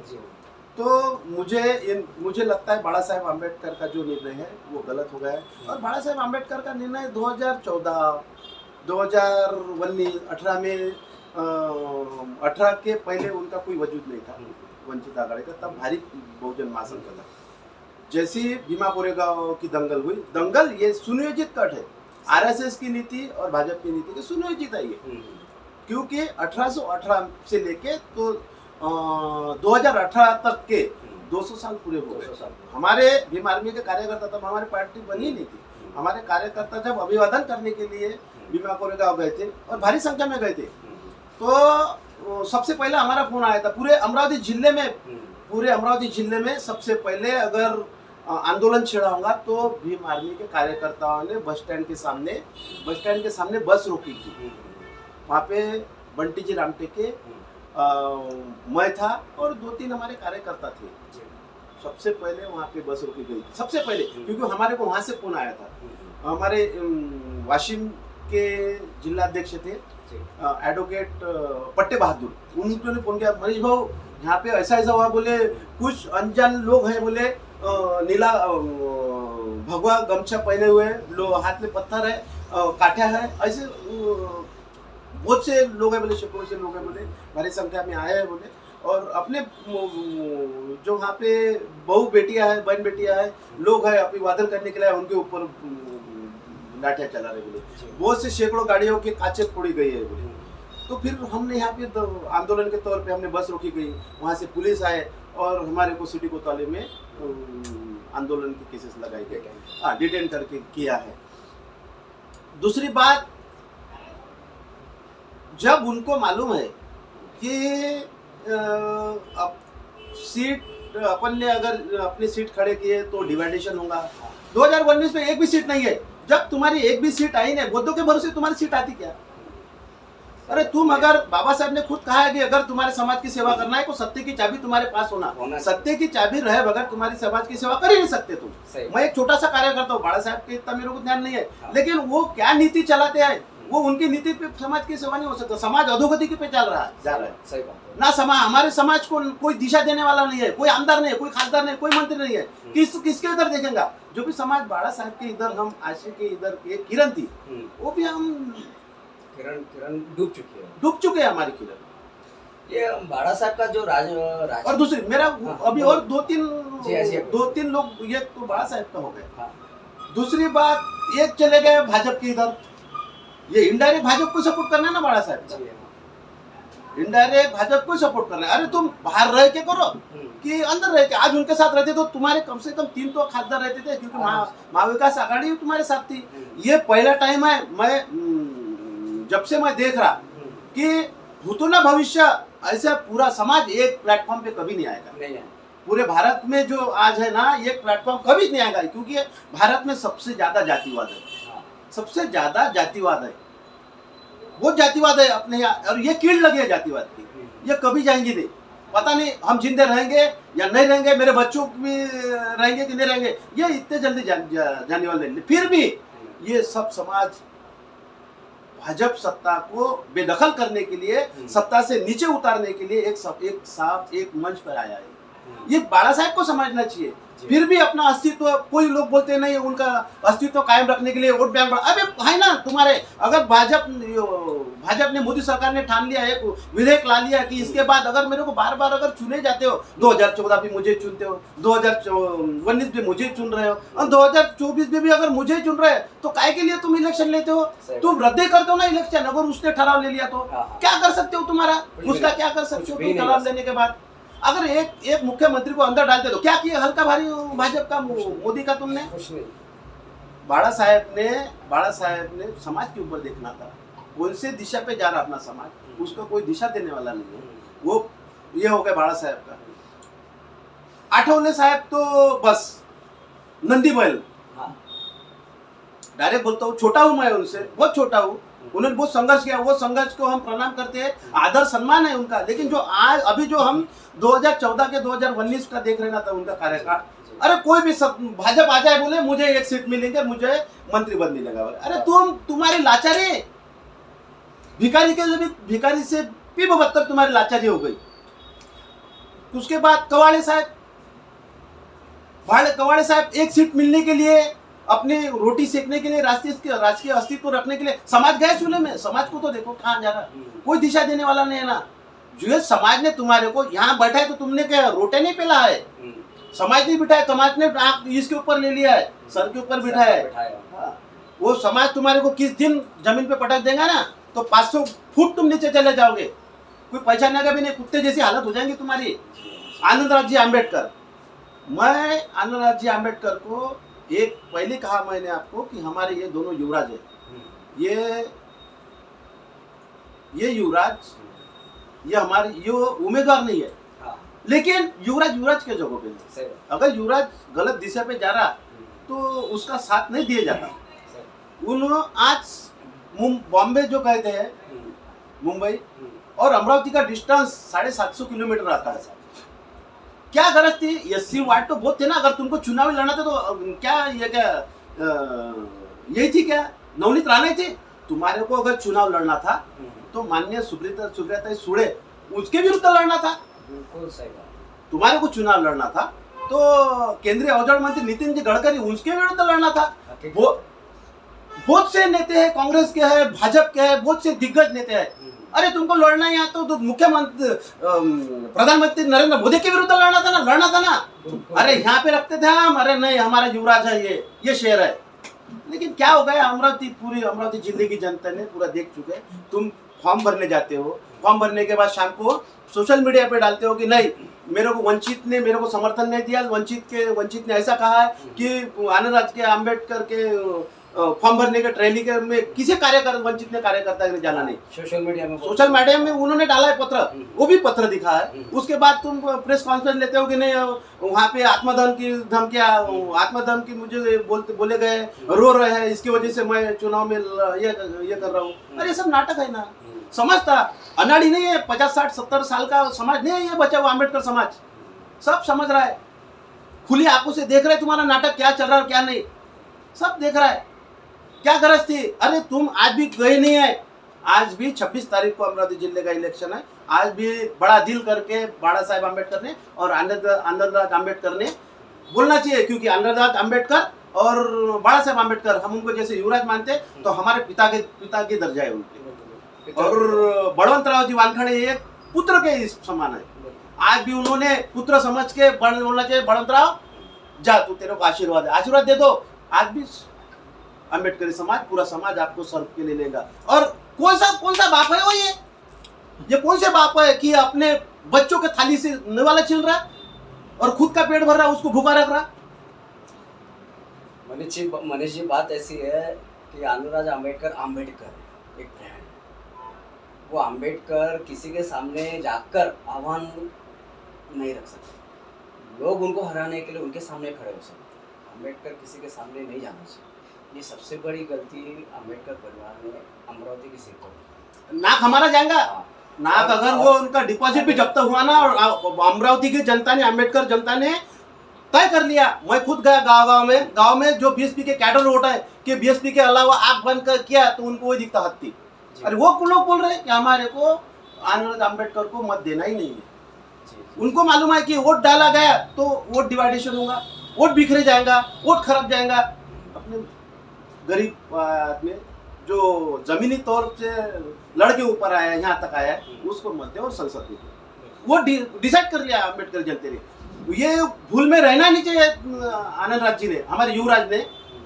Speaker 2: तो मुझे लगता है बाबा साहेब आम्बेडकर का जो निर्णय है वो गलत हो गया है। और बाबा साहेब आम्बेडकर का निर्णय 2014, 2019, 18 में 18 के पहले उनका कोई वजूद नहीं था वंचित आघाड़ी का, तब भारी बहुजन महासंघ था। जैसी भीमा कोरेगांव की दंगल हुई, दंगल ये सुनियोजित कट है, आरएसएस की नीति और भाजपा की नीति की सुनियोजित है ये। क्योंकि 1818 से लेके तो 2018 तक के 200 साल पूरे हो गए। हमारे भीम आर्मी के कार्यकर्ता, तब हमारी पार्टी बनी नहीं थी, हमारे कार्यकर्ता जब अभिवादन करने के लिए भीमा कोरेगांव गए थे और भारी संख्या में गए थे, तो सबसे पहले हमारा फोन आया था। पूरे अमरावती जिले में सबसे पहले अगर आंदोलन छिड़ा होगा तो भीम आर्मी के कार्यकर्ताओं ने बस स्टैंड के सामने बस रोकी थी। वहाँ पे बंटी जी रामटेके, मैं था और 2-3 हमारे कार्यकर्ता थे। सबसे पहले वहाँ पे बस रोकी गई थी, सबसे पहले, क्योंकि हमारे को वहाँ से फोन आया था। हमारे वाशिम के जिलाध्यक्ष थे एडवोकेट पट्टे बहादुर, उन्होंने फोन किया, मनीष भाऊ यहाँ पे ऐसा हुआ, बोले कुछ अनजान लोग हैं, बोले नीला भगवा गमछा पहने हुए, हाथ में पत्थर है, काठा है, ऐसे बहुत से लोग हैं बोले, शेकड़ों से लोग हैं बोले, भारी संख्या में आए हैं बोले। और अपने जो वहाँ पे बहन बेटियां हैं, लोग हैं अभिवादन करने के लिए, उनके ऊपर लाठियां चला रहे बोले, बहुत से शेकड़ों गाड़ियों के कांचें फोड़ी गई है बोले। तो फिर हमने यहाँ पे आंदोलन के तौर पे हमने बस रोकी गई, वहाँ से पुलिस आए और हमारे को सिटी कोतवाली में आंदोलन के केसेस लगाए गए, डिटेन करके किया है। दूसरी बात, जब उनको मालूम है कि सीट अपन ने अगर अपनी सीट खड़े किए तो डिवाइडेशन होगा। 2019 में एक भी सीट नहीं है, जब तुम्हारी एक भी सीट आई नहीं, बुद्धों के भरोसे तुम्हारी सीट आती क्या? अरे तुम, अगर बाबा साहब ने खुद कहा है कि अगर तुम्हारे समाज की सेवा करना है तो सत्य की चाबी तुम्हारे पास होना, सत्य की चाबी रहे बगैर तुम्हारी समाज की सेवा कर ही नहीं सकते तुम। मैं एक छोटा सा कार्यकर्ता हूँ, बाबा साहब के इतना मेरे को ध्यान नहीं है, लेकिन वो क्या नीति चलाते हैं, वो उनकी नीति पे समाज की सेवा नहीं हो सकता। समाज अधोगति पे जा रहा है।
Speaker 1: सही बात है
Speaker 2: ना, हमारे समाज को कोई दिशा देने वाला नहीं है, कोई आमदार नहीं है, कोई खासदार नहीं है, कोई मंत्री नहीं है। किसके इधर देखेंगे? जो भी समाज बाबा साहब के इधर, हम आशिक के इधर के किरण थी, वो भी हम
Speaker 1: किरण डूब चुके
Speaker 2: हैं हमारी किरण।
Speaker 1: ये बाबा साहब का जो राज
Speaker 2: और दूसरी मेरा अभी और 2-3 लोग, ये तो बाबा साहब का हो गया। दूसरी बात, एक चले गए भाजपा के इधर, ये इनडायरेक्ट भाजपा को सपोर्ट करना है ना बाबा साहब। इनडायरेक्ट भाजपा को सपोर्ट कर रहे हैं। अरे तुम बाहर रह के करो कि अंदर रह के, आज उनके साथ रहते तो तुम्हारे कम से कम 3 तो खासदार रहते थे, क्योंकि महाविकास आघाड़ी तुम्हारे साथ थी। ये पहला टाइम है मैं जब से मैं देख रहा कि भूतों भविष्य ऐसा पूरा समाज एक प्लेटफॉर्म पे कभी नहीं आएगा।
Speaker 1: नहीं है।
Speaker 2: पूरे भारत में जो आज है ना, ये प्लेटफॉर्म कभी नहीं आएगा, क्योंकि भारत में सबसे ज्यादा जातिवाद है, सबसे ज्यादा जातिवाद है, वो जातिवाद है अपने यहाँ, और ये कीड़ लगी है जातिवाद की, ये कभी जाएंगी नहीं। पता नहीं हम जिंदे रहेंगे या नहीं रहेंगे, मेरे बच्चों भी रहेंगे कि नहीं रहेंगे, ये इतने जल्दी जाने वाले नहीं। फिर भी ये सब समाज भाजपा सत्ता को बेदखल करने के लिए, सत्ता से नीचे उतारने के लिए एक मंच पर आया है। ये बाला साहेब को समझना चाहिए। फिर भी अपना अस्तित्व, कोई लोग बोलते नहीं उनका अस्तित्व कायम रखने के लिए वोट बैंक बढ़ा। अबे है ना तुम्हारे, अगर भाजपा ने, मोदी सरकार ने ठान लिया, एक विधेयक ला लिया कि इसके बाद अगर मेरे को बार बार अगर चुने जाते हो, 2014 भी मुझे चुनते हो, 2019 भी मुझे चुन रहे हो, और 2024 में भी अगर मुझे चुन रहे हो, तो काय के लिए तुम इलेक्शन लेते हो? तुम रद्द कर दो ना इलेक्शन, अगर उसने ठहराव ले लिया तो क्या कर सकते हो? तुम्हारा उसका क्या कर सकते हो तुम ठहराव लेने के बाद? अगर एक मुख्यमंत्री को अंदर डालते तो क्या किया हल्का भारी भाजपा का, मोदी का तुमने? बाला साहेब ने समाज के ऊपर देखना था, कौन से दिशा पे जा रहा अपना समाज, उसको कोई दिशा देने वाला नहीं है। वो ये हो गया बाला साहेब का। आठवले साहब तो बस नंदी बैल, डायरेक्ट बोलता हूँ, छोटा हूँ मैं उनसे, बहुत छोटा हूँ। उन्होंने बहुत संघर्ष किया, वो संघर्ष को हम प्रणाम करते हैं, आदर सम्मान है उनका। लेकिन जो आज अभी जो हम 2014 के 2019 का देख रहे ना था उनका कार्यकाल, अरे कोई भी भाजपा आ जाए बोले मुझे एक सीट मिलेंगे, मुझे मंत्री पद मिलेगा, अरे तुम्हारी लाचारी, भिखारी से भी बदतर तुम्हारी लाचारी हो गई। उसके बाद कवाड़े साहब एक सीट मिलने के लिए, अपनी रोटी सेकने के लिए, राजकीय अस्तित्व रखने के लिए समाज गए चूल्हे में। समाज को तो देखो कहाँ जा रहा, कोई दिशा देने वाला नहीं है ना। जो समाज ने तुम्हारे को यहाँ बैठा है तो तुमने क्या रोटे नहीं पेला है, समाज नहीं बिठाया, समाज ने इसके ऊपर ले लिया है, सर के ऊपर बिठाया है। वो समाज तुम्हारे को किस दिन जमीन पे पटक देगा ना, तो 500 फुट तुम नीचे चले जाओगे, कोई पहचानेगा भी नहीं, कुत्ते जैसी हालत हो जाएंगी तुम्हारी। आनंदराज जी आम्बेडकर, मैं आनंदराज जी आम्बेडकर को एक पहले कहा मैंने आपको कि हमारे ये दोनों युवराज है, ये युवराज, ये हमारे ये उम्मीदवार नहीं है, लेकिन युवराज के जगह पे है। अगर युवराज गलत दिशा पे जा रहा तो उसका साथ नहीं दिया जाता। उन्होंने आज बॉम्बे जो कहते हैं, मुंबई और अमरावती का डिस्टेंस 750 किलोमीटर आता है। क्या गरज थी? एससी वार्ड तो बहुत थे ना, अगर तुमको चुनाव लड़ना था तो क्या यही थी क्या, नवनीत राणा थी? तुम्हारे को अगर चुनाव लड़ना था तो माननीय सुब्रता सुळे उसके विरुद्ध लड़ना था।
Speaker 1: बिल्कुल सही बात।
Speaker 2: तुम्हारे को चुनाव लड़ना था तो केंद्रीय औजार मंत्री नितिन जी गडकरी उसके विरुद्ध लड़ना था। बहुत से नेते हैं, कांग्रेस के हैं, भाजपा के हैं, बहुत से दिग्गज नेते हैं। अरे तुमको लड़ना ही आता तो मुख्यमंत्री प्रधानमंत्री नरेंद्र मोदी के विरुद्ध लड़ना था ना। अरे यहाँ पे रखते थे हम, अरे नहीं हमारा युवराज है, ये शेर है। लेकिन क्या हो गया, पूरी अमरावती जिले की जनता ने पूरा देख चुके। तुम फॉर्म भरने जाते हो, फॉर्म भरने के बाद शाम को सोशल मीडिया पे डालते हो कि नहीं मेरे को वंचित ने मेरे को समर्थन नहीं दिया, वंचित ने ऐसा कहा है कि आनंदराज के आम्बेडकर के फॉर्म भरने के ट्रेनिंग में किसी वंचित ने कार्यकर्ता ने जाना नहीं। सोशल मीडिया में उन्होंने डाला है पत्र, वो भी पत्र दिखा है। उसके बाद तुम प्रेस कॉन्फ्रेंस लेते हो कि नहीं वहाँ पे आत्मदहन की धमकियाँ, आत्मदहन की मुझे बोले गए, रो रहे हैं, इसकी वजह से मैं चुनाव में ये कर रहा हूँ। अरे सब नाटक है ना। समझता अनाड़ी नहीं है, 50 60 70 साल का समाज नहीं है ये बचा हुआ अम्बेडकर समाज, सब समझ रहा है, खुली आंखों से देख रहे हैं तुम्हारा नाटक क्या चल रहा है क्या नहीं, सब देख रहा है। क्या गरज थी? अरे तुम आज भी गए नहीं है। आज भी 26 तारीख को अमरावती जिले का इलेक्शन है। आज भी बड़ा दिल करके बाला साहेब आम्बेडकर ने और आनंदराज आम्बेडकर ने बोलना चाहिए, क्योंकि आनंदराज आम्बेडकर और बाला साहेब आम्बेडकर हम उनको जैसे युवराज मानते तो हमारे पिता के दर्जा है उनके। और बलवंतराव जी वानखड़े एक पुत्र के समान है। आज भी उन्होंने पुत्र समझ के बोलना चाहिए, बलवंतराव जा तू तेरे को आशीर्वाद दे दो। आज भी अम्बेडकरी समाज, पूरा समाज आपको सर्व के लिए लेगा। और कौन सा बाप है वो? ये ये कौन से बाप है कि अपने बच्चों के थाली से निवाला छिल रहा है और खुद का पेट भर रहा है, उसको भूखा रख रहा है?
Speaker 1: मनीष जी बात ऐसी है कि अनुराज आम्बेडकर एक ब्रांड, वो आम्बेडकर किसी के सामने जाकर आह्वान नहीं रख सकते, लोग उनको हराने के लिए उनके सामने खड़े हो सकते हैं। आम्बेडकर किसी के सामने नहीं जाना चाहिए। ये सबसे बड़ी गलती आम्बेडकर परिवार ने अमरावती की सीट पर।
Speaker 2: नाक हमारा जाएगा,
Speaker 1: हाँ,
Speaker 2: नाक अगर वो उनका डिपॉजिट भी जब्त हुआ ना, और अमरावती की जनता ने, अम्बेडकर जनता ने तय कर लिया। मैं खुद गया गांव में जो बीएसपी के कैडर वोट है कि बीएसपी के अलावा आंख बंद कर किया तो उनको वही दिखता हत्ती।
Speaker 1: जी।
Speaker 2: अरे वो लोग बोल रहे हैं कि हमारे को अनुराज अम्बेडकर को मत देना ही नहीं है।
Speaker 1: जी।
Speaker 2: उनको मालूम है कि वोट डाला गया तो वोट डिवाइडेशन होगा, वोट बिखरे जाएगा, वोट खराब जाएगा। अपने गरीब आदमी जो जमीनी तौर से लड़के ऊपर आया है, यहाँ तक आया है, उसको मत दे और संसद में दे। वो डिसाइड कर लिया अम्बेडकर जनता ने। ये भूल में रहना नहीं चाहिए आनंद राज जी ने, हमारे युवराज ने,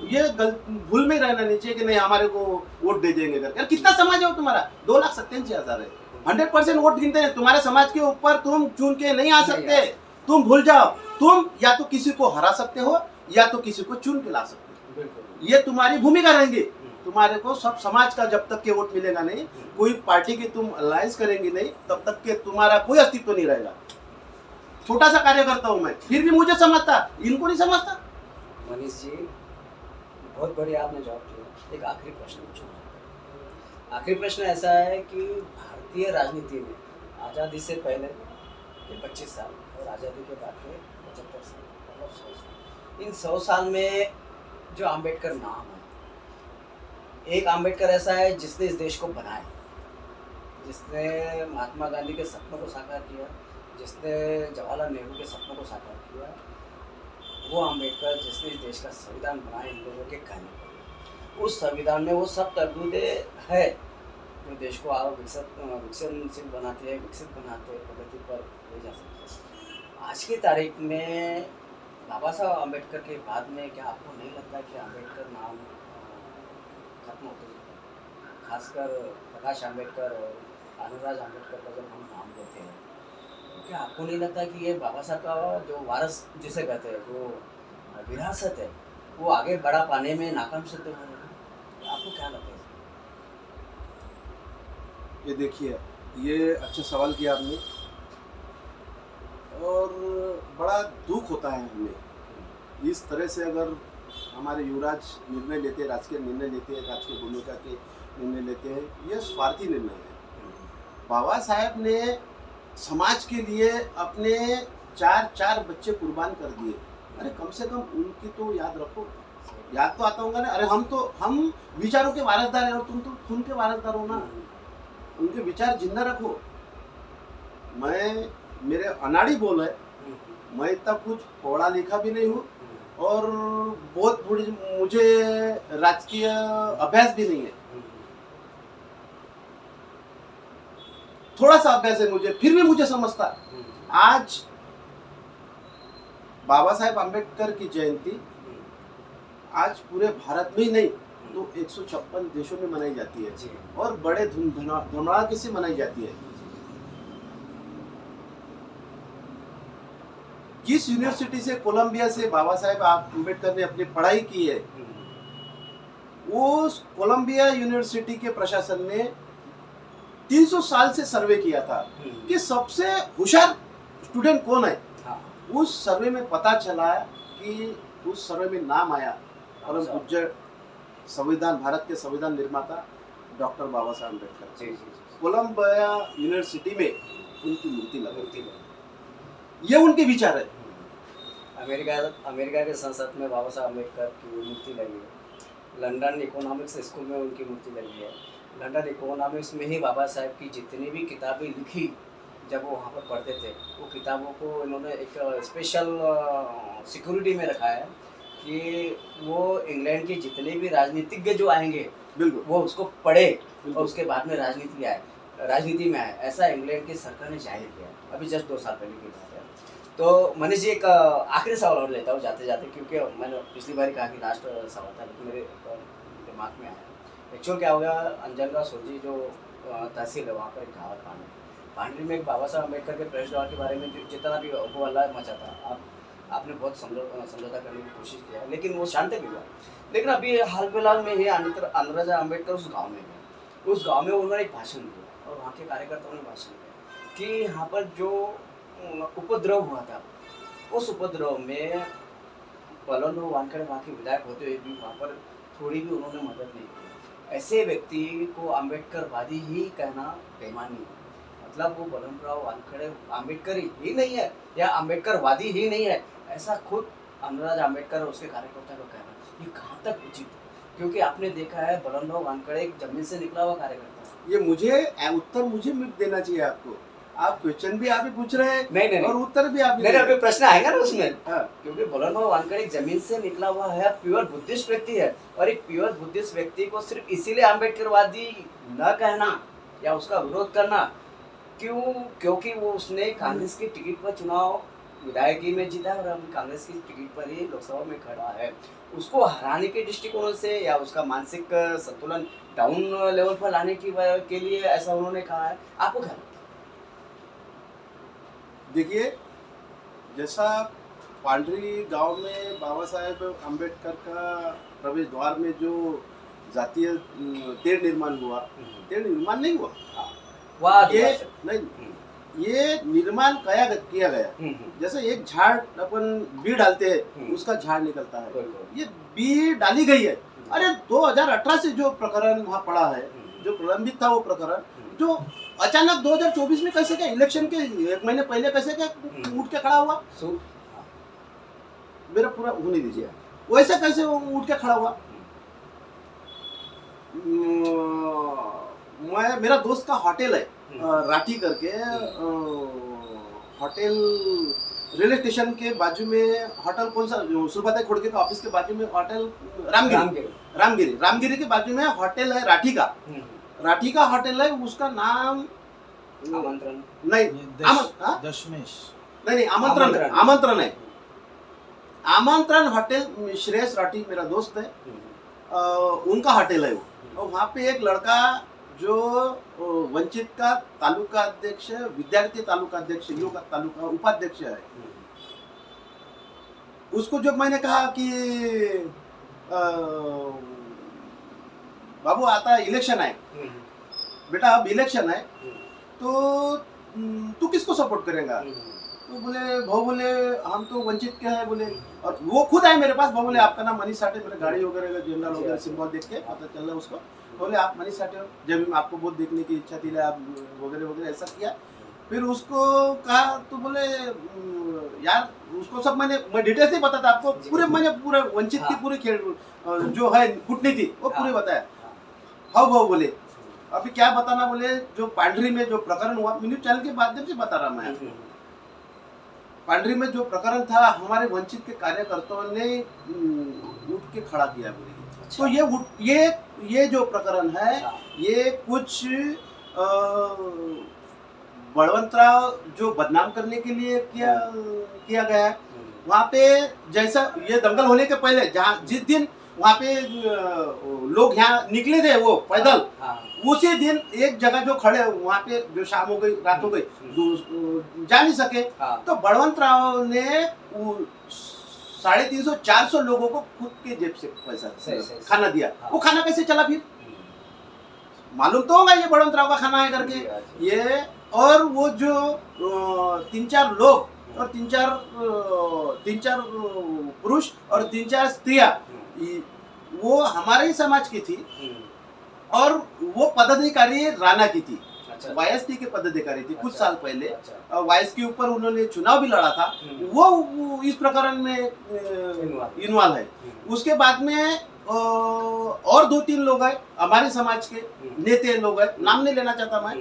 Speaker 2: ये भूल में रहना नहीं चाहिए कि नहीं हमारे को वोट दे देंगे करके। यार कितना समाज है वो तुम्हारा? 2,87,000 है, 100% वोट गिनते हैं। तुम्हारे समाज के ऊपर तुम चुन के नहीं आ सकते, तुम भूल जाओ। तुम या तो किसी को हरा सकते हो या तो किसी को चुन के ला सकते हो, ये तुम्हारी भूमिका रहेंगी। तुम्हारे को सब समाज का जब तक के वोट मिलेगा नहीं, कोई पार्टी की तुम अलायंस करेंगे नहीं, तब तक के तुम्हारा कोई अस्तित्व नहीं रहेगा। छोटा सा कार्य करता हूँ मैं, फिर भी मुझे समझता, इनको नहीं समझता।
Speaker 1: मनीष जी बहुत बढ़िया आपने जवाब दिया। एक आखिरी प्रश्न पूछूंगा। आखिरी प्रश्न ऐसा है कि भारतीय राजनीति में आज़ादी से पहले के 25 साल और आज़ादी के बाद के 75 साल, मतलब 100 साल, इन 100 साल में जो आम्बेडकर नाम है, एक आम्बेडकर ऐसा है जिसने इस देश को बनाया, जिसने महात्मा गांधी के सपनों को साकार किया, जिसने जवाहरलाल नेहरू के सपनों को साकार किया, वो आम्बेडकर जिसने इस देश का संविधान बनाया इन लोगों के कहने पर। उस संविधान में वो सब तरतूदें है जो देश को और विकसनशील बनाते हैं, विकसित बनाते हैं, प्रगति पर ले जा सकते हैं। आज की तारीख में बाबा साहब आम्बेडकर के बाद में क्या आपको नहीं लगता कि आम्बेडकर नाम खत्म होते जाएगा? खासकर प्रकाश आम्बेडकर और अनुराज आम्बेडकर का जब हम नाम लेते हैं, क्या आपको नहीं लगता कि ये बाबा साहब का जो वारस जिसे कहते हैं, जो विरासत है, वो आगे बढ़ा पाने में नाकाम सिद्ध हो रहा है? आपको क्या लगता है?
Speaker 2: ये देखिए, ये अच्छा सवाल किया आपने, और बड़ा दुख होता है हमें इस तरह से अगर हमारे युवराज निर्णय लेते हैं, राजकीय निर्णय लेते हैं, राजकीय भूमिका के निर्णय लेते हैं, ये स्वार्थी निर्णय है। बाबा साहेब ने समाज के लिए अपने 4 बच्चे कुर्बान कर दिए। अरे कम से कम उनकी तो याद रखो। याद तो आता होगा ना। अरे हम विचारों के वारसदार हैं और तुम तो खून के वारसदार हो ना। उनके विचार जिंदा रखो। मेरे अनाड़ी बोल है, मैं इतना कुछ पढ़ा लिखा भी नहीं हूँ और बहुत मुझे राजकीय अभ्यास भी नहीं है, थोड़ा सा अभ्यास है मुझे, फिर भी मुझे समझता। आज बाबा साहेब आम्बेडकर की जयंती आज पूरे भारत में ही नहीं तो 156 देशों में मनाई जाती है और बड़े धड़ाके से मनाई जाती है। जिस यूनिवर्सिटी से, कोलंबिया से बाबा साहेब आम्बेडकर ने अपनी पढ़ाई की है, वो कोलंबिया यूनिवर्सिटी के प्रशासन ने 300 साल से सर्वे किया था कि सबसे होशियार स्टूडेंट कौन है। उस सर्वे में पता चला कि उस सर्वे में नाम आया परम पूज्य संविधान, भारत के संविधान निर्माता डॉक्टर बाबा साहब अम्बेडकर। कोलंबिया यूनिवर्सिटी में उनकी मूर्ति लगी। ये उनके विचार है।
Speaker 1: अमेरिका के संसद में बाबा साहब अम्बेडकर की मूर्ति लगी है। लंदन इकोनॉमिक्स स्कूल में उनकी मूर्ति लगी है। लंदन इकोनॉमिक्स में ही बाबा साहब की जितनी भी किताबें लिखी, जब वो वहाँ पर पढ़ते थे, वो किताबों को इन्होंने एक स्पेशल सिक्योरिटी में रखा है कि वो इंग्लैंड के जितने भी राजनीतिज्ञ जो आएंगे वो उसको पढ़े और उसके बाद में राजनीति में आए। ऐसा इंग्लैंड की सरकार ने जाहिर किया, अभी जस्ट 2 साल पहले की बात है। तो मनीष जी, एक आखिरी सवाल और लेता हूँ जाते जाते, क्योंकि मैंने पिछली बार कहा कि लास्ट सवाल था, लेकिन मेरे दिमाग में आया। एक्चुअल क्या हो गया, अंजनगा सुरजी जो तहसील है, वहाँ पर एक गाँव है पांडरी। पांडरी में एक बाबा साहब अम्बेडकर के प्रवेश द्वार के बारे में जो जितना भी वो हल्ला मचा था, आपने बहुत समझौता करने की कोशिश किया, लेकिन वो शांत भी हुआ। लेकिन अभी हाल फिलहाल में ही अंदराजा अम्बेडकर उस गाँव में गए, उस गाँव में उन्होंने एक भाषण दिया और वहाँ के कार्यकर्ताओं ने भाषण दिया कि यहाँ पर जो उपद्रव हुआ था, उस उपद्रव में बलवंत वानखेड़े वहाँ के विधायक होते हुए भी वहाँ पर थोड़ी भी उन्होंने मदद नहीं की। ऐसे व्यक्ति को अम्बेडकरवादी ही कहना बेईमानी है। मतलब वो बलवंतराव वानखेड़े अम्बेडकर ही नहीं है या अम्बेडकरवादी ही नहीं है, ऐसा खुद अंदराजा अम्बेडकर और उसके कार्यकर्ता को कहना, ये कहाँ तक उचित है? क्योंकि आपने देखा है बलवंतराव वानखेड़े एक जमीन से निकला हुआ कार्यकर्ता है।
Speaker 2: ये मुझे उत्तर मुझे देना चाहिए आपको। आप क्वेश्चन भी आप ही पूछ रहे हैं
Speaker 1: नहीं
Speaker 2: और उत्तर भी आप ही
Speaker 1: नहीं, अभी प्रश्न आएगा ना उसमें।
Speaker 2: हाँ।
Speaker 1: क्योंकि बलवंतराव वानखेड़े एक जमीन से निकला हुआ है, प्योर बुद्धिस्ट व्यक्ति है, और एक प्योर बुद्धिस्ट व्यक्ति को सिर्फ इसीलिए अम्बेडकरवादी न कहना या उसका विरोध करना क्योंकि वो उसने कांग्रेस की टिकट पर चुनाव विधायकी में जीता और अभी कांग्रेस की टिकट पर ही लोकसभा में खड़ा है, उसको हराने के दृष्टिकोण से या उसका मानसिक संतुलन डाउन लेवल पर लाने के लिए ऐसा उन्होंने कहा है। आपको क्या लगता है?
Speaker 2: देखिए, जैसा पांडरी गांव में बाबा साहेब अम्बेडकर का प्रवेश द्वार में जो जातीय तेड़ निर्माण हुआ, तेड़ निर्माण नहीं हुआ, ये नहीं, ये निर्माण किया गया। जैसे एक झाड़ अपन बी डालते हैं, उसका झाड़ निकलता है, ये बी डाली गई है। अरे 2018 से जो प्रकरण वहाँ पड़ा है, जो प्रलंबित था वो प्रकरण, जो अचानक 2024 में कैसे क्या इलेक्शन के 1 महीने पहले कैसे क्या उठ के खड़ा हुआ? मेरा पूरा होने दीजिए। वैसे कैसे वो उठ के खड़ा हुआ? मेरा दोस्त का होटल है राठी करके, होटल रेलवे स्टेशन के बाजू में, होटल कौन सा, सुरभाताई खोड़के का ऑफिस के बाजू में होटल रामगिरी के बाजू में होटल है राठी का होटल है। उसका नाम
Speaker 1: आमंत्रण
Speaker 2: नहीं,
Speaker 3: दशमेश
Speaker 2: नहीं, आमंत्रण है। आमंत्रण होटल श्रेयस राठी मेरा दोस्त है, उनका होटल है वो। और वहाँ पे एक लड़का जो वंचित का तालुका अध्यक्ष, विद्यार्थी तालुका अध्यक्ष, युवा का तालुका उपाध्यक्ष है, उसको जब मैंने कहा कि बाबू आता इलेक्शन है बेटा, अब इलेक्शन है तो तू किसको सपोर्ट करेगा? तो बोले भाऊ, बोले हम तो वंचित के हैं बोले। और वो खुद आए मेरे पास, भाऊ बोले आपका नाम मनीष साठे, मेरे गाड़ी वगैरह जनरल वगैरह सिंबल देख के पता चल रहा उसको, बोले आप मनीष साठे हो, जब आपको बहुत देखने की इच्छा थी, आप वगैरह वगैरह ऐसा किया। फिर उसको कहा तो बोले यार, उसको सब मैं डिटेल्स नहीं बताता आपको, पूरे मैंने पूरे वंचित की पूरी खेल जो है कूटनीति वो पूरी बताया। हाँ भाऊ बोले, अभी क्या बताना? बोले जो पांडरी में जो प्रकरण हुआ, न्यूज चैनल के माध्यम से बता रहा मैं। पांडरी में जो प्रकरण था, हमारे वंचित के कार्यकर्ताओं ने उठ के खड़ा किया बोले। तो ये जो प्रकरण है, ये कुछ बलवंतराव जो बदनाम करने के लिए किया गया है। वहाँ पे जैसा ये दंगल होने के पहले, जहाँ जिस दिन वहाँ पे लोग यहाँ निकले थे वो पैदल, उसी दिन एक जगह जो खड़े वहाँ पे, जो शाम हो गई, रात हो गई, जा नहीं सके, तो बलवंतराव ने 350-400 लोगों को खुद के जेब से पैसा खाना दिया। वो खाना कैसे चला? फिर मालूम तो होगा ये बलवंतराव का खाना है करके ये। और वो जो 3-4 लोग और 3-4 पुरुष और 3-4 स्त्रियां, वो हमारे ही समाज की थी और वो पदाधिकारी राणा की थी। वाईएसटी के पदाधिकारी थी। कुछ साल पहले वाईएस के ऊपर उन्होंने चुनाव भी लड़ा था। वो इस प्रकरण में इन्वॉल्व है। उसके बाद में और 2-3 लोग हैं हमारे समाज के नेता लोग हैं, नाम नहीं लेना चाहता मैं।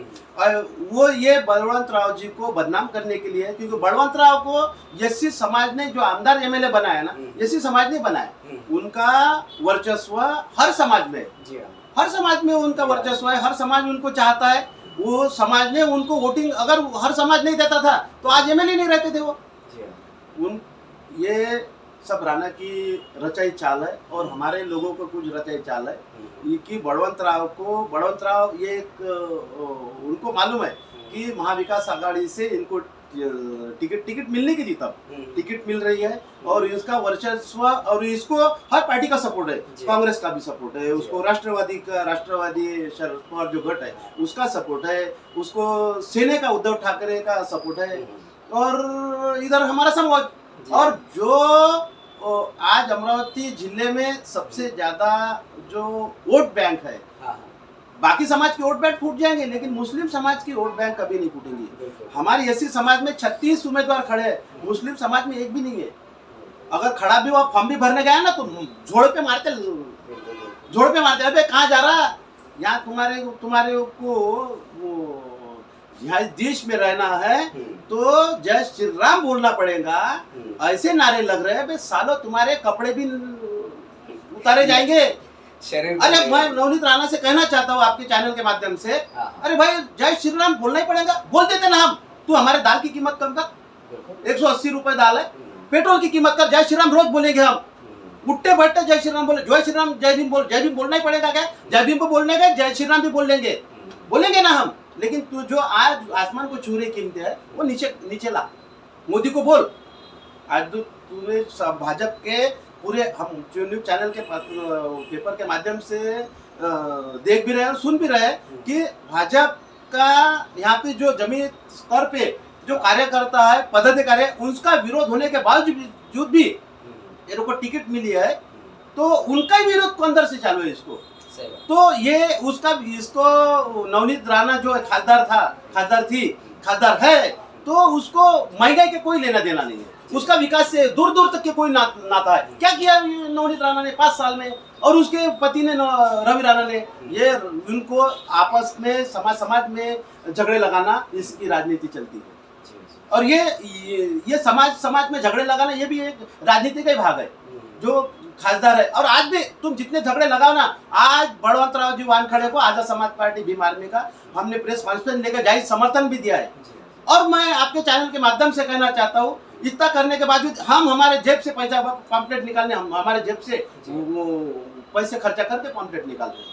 Speaker 2: वो ये बलवंतराव जी को बदनाम करने के लिए, क्योंकि बलवंतराव को एससी समाज ने जो आमदार एमएलए बनाया ना, एससी समाज ने बनाया। उनका वर्चस्व हर समाज में, हर समाज में उनका वर्चस्व है। हर समाज उनको चाहता है। वो समाज ने उनको वोटिंग, अगर हर समाज नहीं देता था तो आज एमएलए नहीं रहते थे वो। ये सब राणा की रचाई चाल है और हमारे लोगों को कुछ रचाई चाल है। ये कि बलवंत राव ये एक उनको मालूम है कि महाविकास आघाड़ी से इनको टिकट मिलने की थी, तब टिकट मिल रही है और इसका वर्चस्व और इसको हर पार्टी का सपोर्ट है, कांग्रेस का भी सपोर्ट है, उसको राष्ट्रवादी शरद पवार जो गट है उसका सपोर्ट है, उसको सेना का उद्धव ठाकरे का सपोर्ट है और इधर हमारा समाज। और जो आज अमरावती जिले में सबसे ज्यादा जो वोट बैंक है, बाकी समाज के वोट बैंक फूट जाएंगे लेकिन मुस्लिम समाज की वोट बैंक कभी नहीं फूटेंगी। हमारे एससी समाज में 36 उम्मीदवार खड़े हैं, मुस्लिम समाज में एक भी नहीं है। अगर खड़ा भी हुआ फॉर्म भी भरने गया ना तो जोड़ पे मारते अबे कहाँ जा रहा, यहाँ तुम्हारे को यहाँ देश में रहना है तो जय श्री राम बोलना पड़ेगा। ऐसे नारे लग रहे हैं बे सालो, तुम्हारे कपड़े भी उतारे जाएंगे। अरे मैं नवनीत राणा से कहना चाहता हूँ आपके चैनल के माध्यम से, अरे भाई जय श्री राम बोलना ही पड़ेगा, बोल देते ना हम। तू हमारे दाल की कीमत कम कर, 180 रुपए दाल है, पेट्रोल की कीमत कर, जय श्री राम रोज बोलेंगे हम, उठते बैठते जय श्री राम बोले, जय श्री राम जय भीम बोलना ही पड़ेगा क्या? जय भीम को बोलने का जय श्री राम भी बोलेंगे ना हम। लेकिन तू जो आज आसमान को छू रही कीमतें है वो नीचे ला, मोदी को बोल। आज तूने भाजपा के पूरे हम न्यूज चैनल के पेपर के माध्यम से देख भी रहे हैं और सुन भी रहे हैं कि भाजपा का यहाँ पे जो जमीन स्तर पे जो कार्यकर्ता है, पदाधिकारी है, उसका विरोध होने के बावजूद भी ये लोग को टिकट मिली है तो उनका ही विरोध को अंदर से चालू है इसको। तो ये इसको नवनीत राणा जो खासदार है तो उसको महंगाई के कोई लेना देना नहीं है, उसका विकास से दूर तक के कोई नाता है। क्या किया नवनीत राणा ने 5 साल में और उसके पति ने रवि राणा ने, ये उनको आपस में समाज में झगड़े लगाना, इसकी राजनीति चलती है। और ये समाज में झगड़े लगाना ये भी एक राजनीति का ही भाग है जो खासदार है। और आज भी तुम जितने झगड़े लगाओ ना, आज बलवंत राव जी वानखड़े को आजाद समाज पार्टी भीम आर्मी का हमने प्रेस कॉन्फ्रेंस लेकर जाहिर समर्थन भी दिया है। और मैं आपके चैनल के माध्यम से कहना चाहता हूँ, इतना करने के बावजूद हम हमारे जेब से पैसा पॉम्पलेट निकालने, हम हमारे जेब से पैसे खर्चा करके पॉम्पलेट निकालते हैं।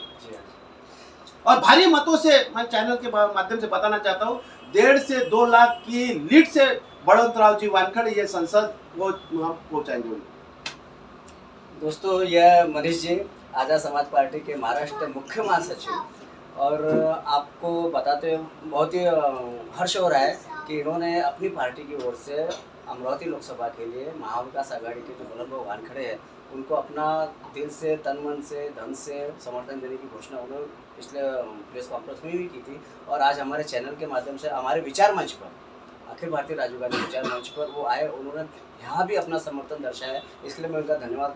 Speaker 2: और भारी मतों से मैं चैनल के माध्यम से बताना चाहता हूँ, 1.5 से 2 लाख की लीड से बलवंत राव जी वानखड़े ये संसद वो हम पहुँचाएंगे।
Speaker 1: दोस्तों, यह मनीष जी आजाद समाज पार्टी के महाराष्ट्र मुख्य महासचिव, और आपको बताते हुए बहुत ही हर्ष हो रहा है कि इन्होंने अपनी पार्टी की ओर से अमरावती लोकसभा के लिए महाविकास आघाड़ी के जो बलवंत राव वानखड़े हैं उनको अपना दिल से, तन मन से, धन से समर्थन देने की घोषणा उन्होंने पिछले प्रेस कॉन्फ्रेंस में भी की थी। और आज हमारे चैनल के माध्यम से हमारे विचार मंच पर, अखिल भारतीय राजीव गांधी विचार मंच पर वो आए, उन्होंने यहाँ भी अपना समर्थन दर्शाया। इसके लिए मैं उनका धन्यवाद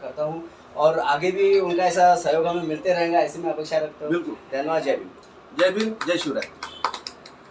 Speaker 1: करता हूँ और आगे भी उनका ऐसा सहयोग हमें मिलते रहेगा, ऐसी मैं अपेक्षा रखता हूँ। धन्यवाद। जय भीम।
Speaker 2: जय शिवराय।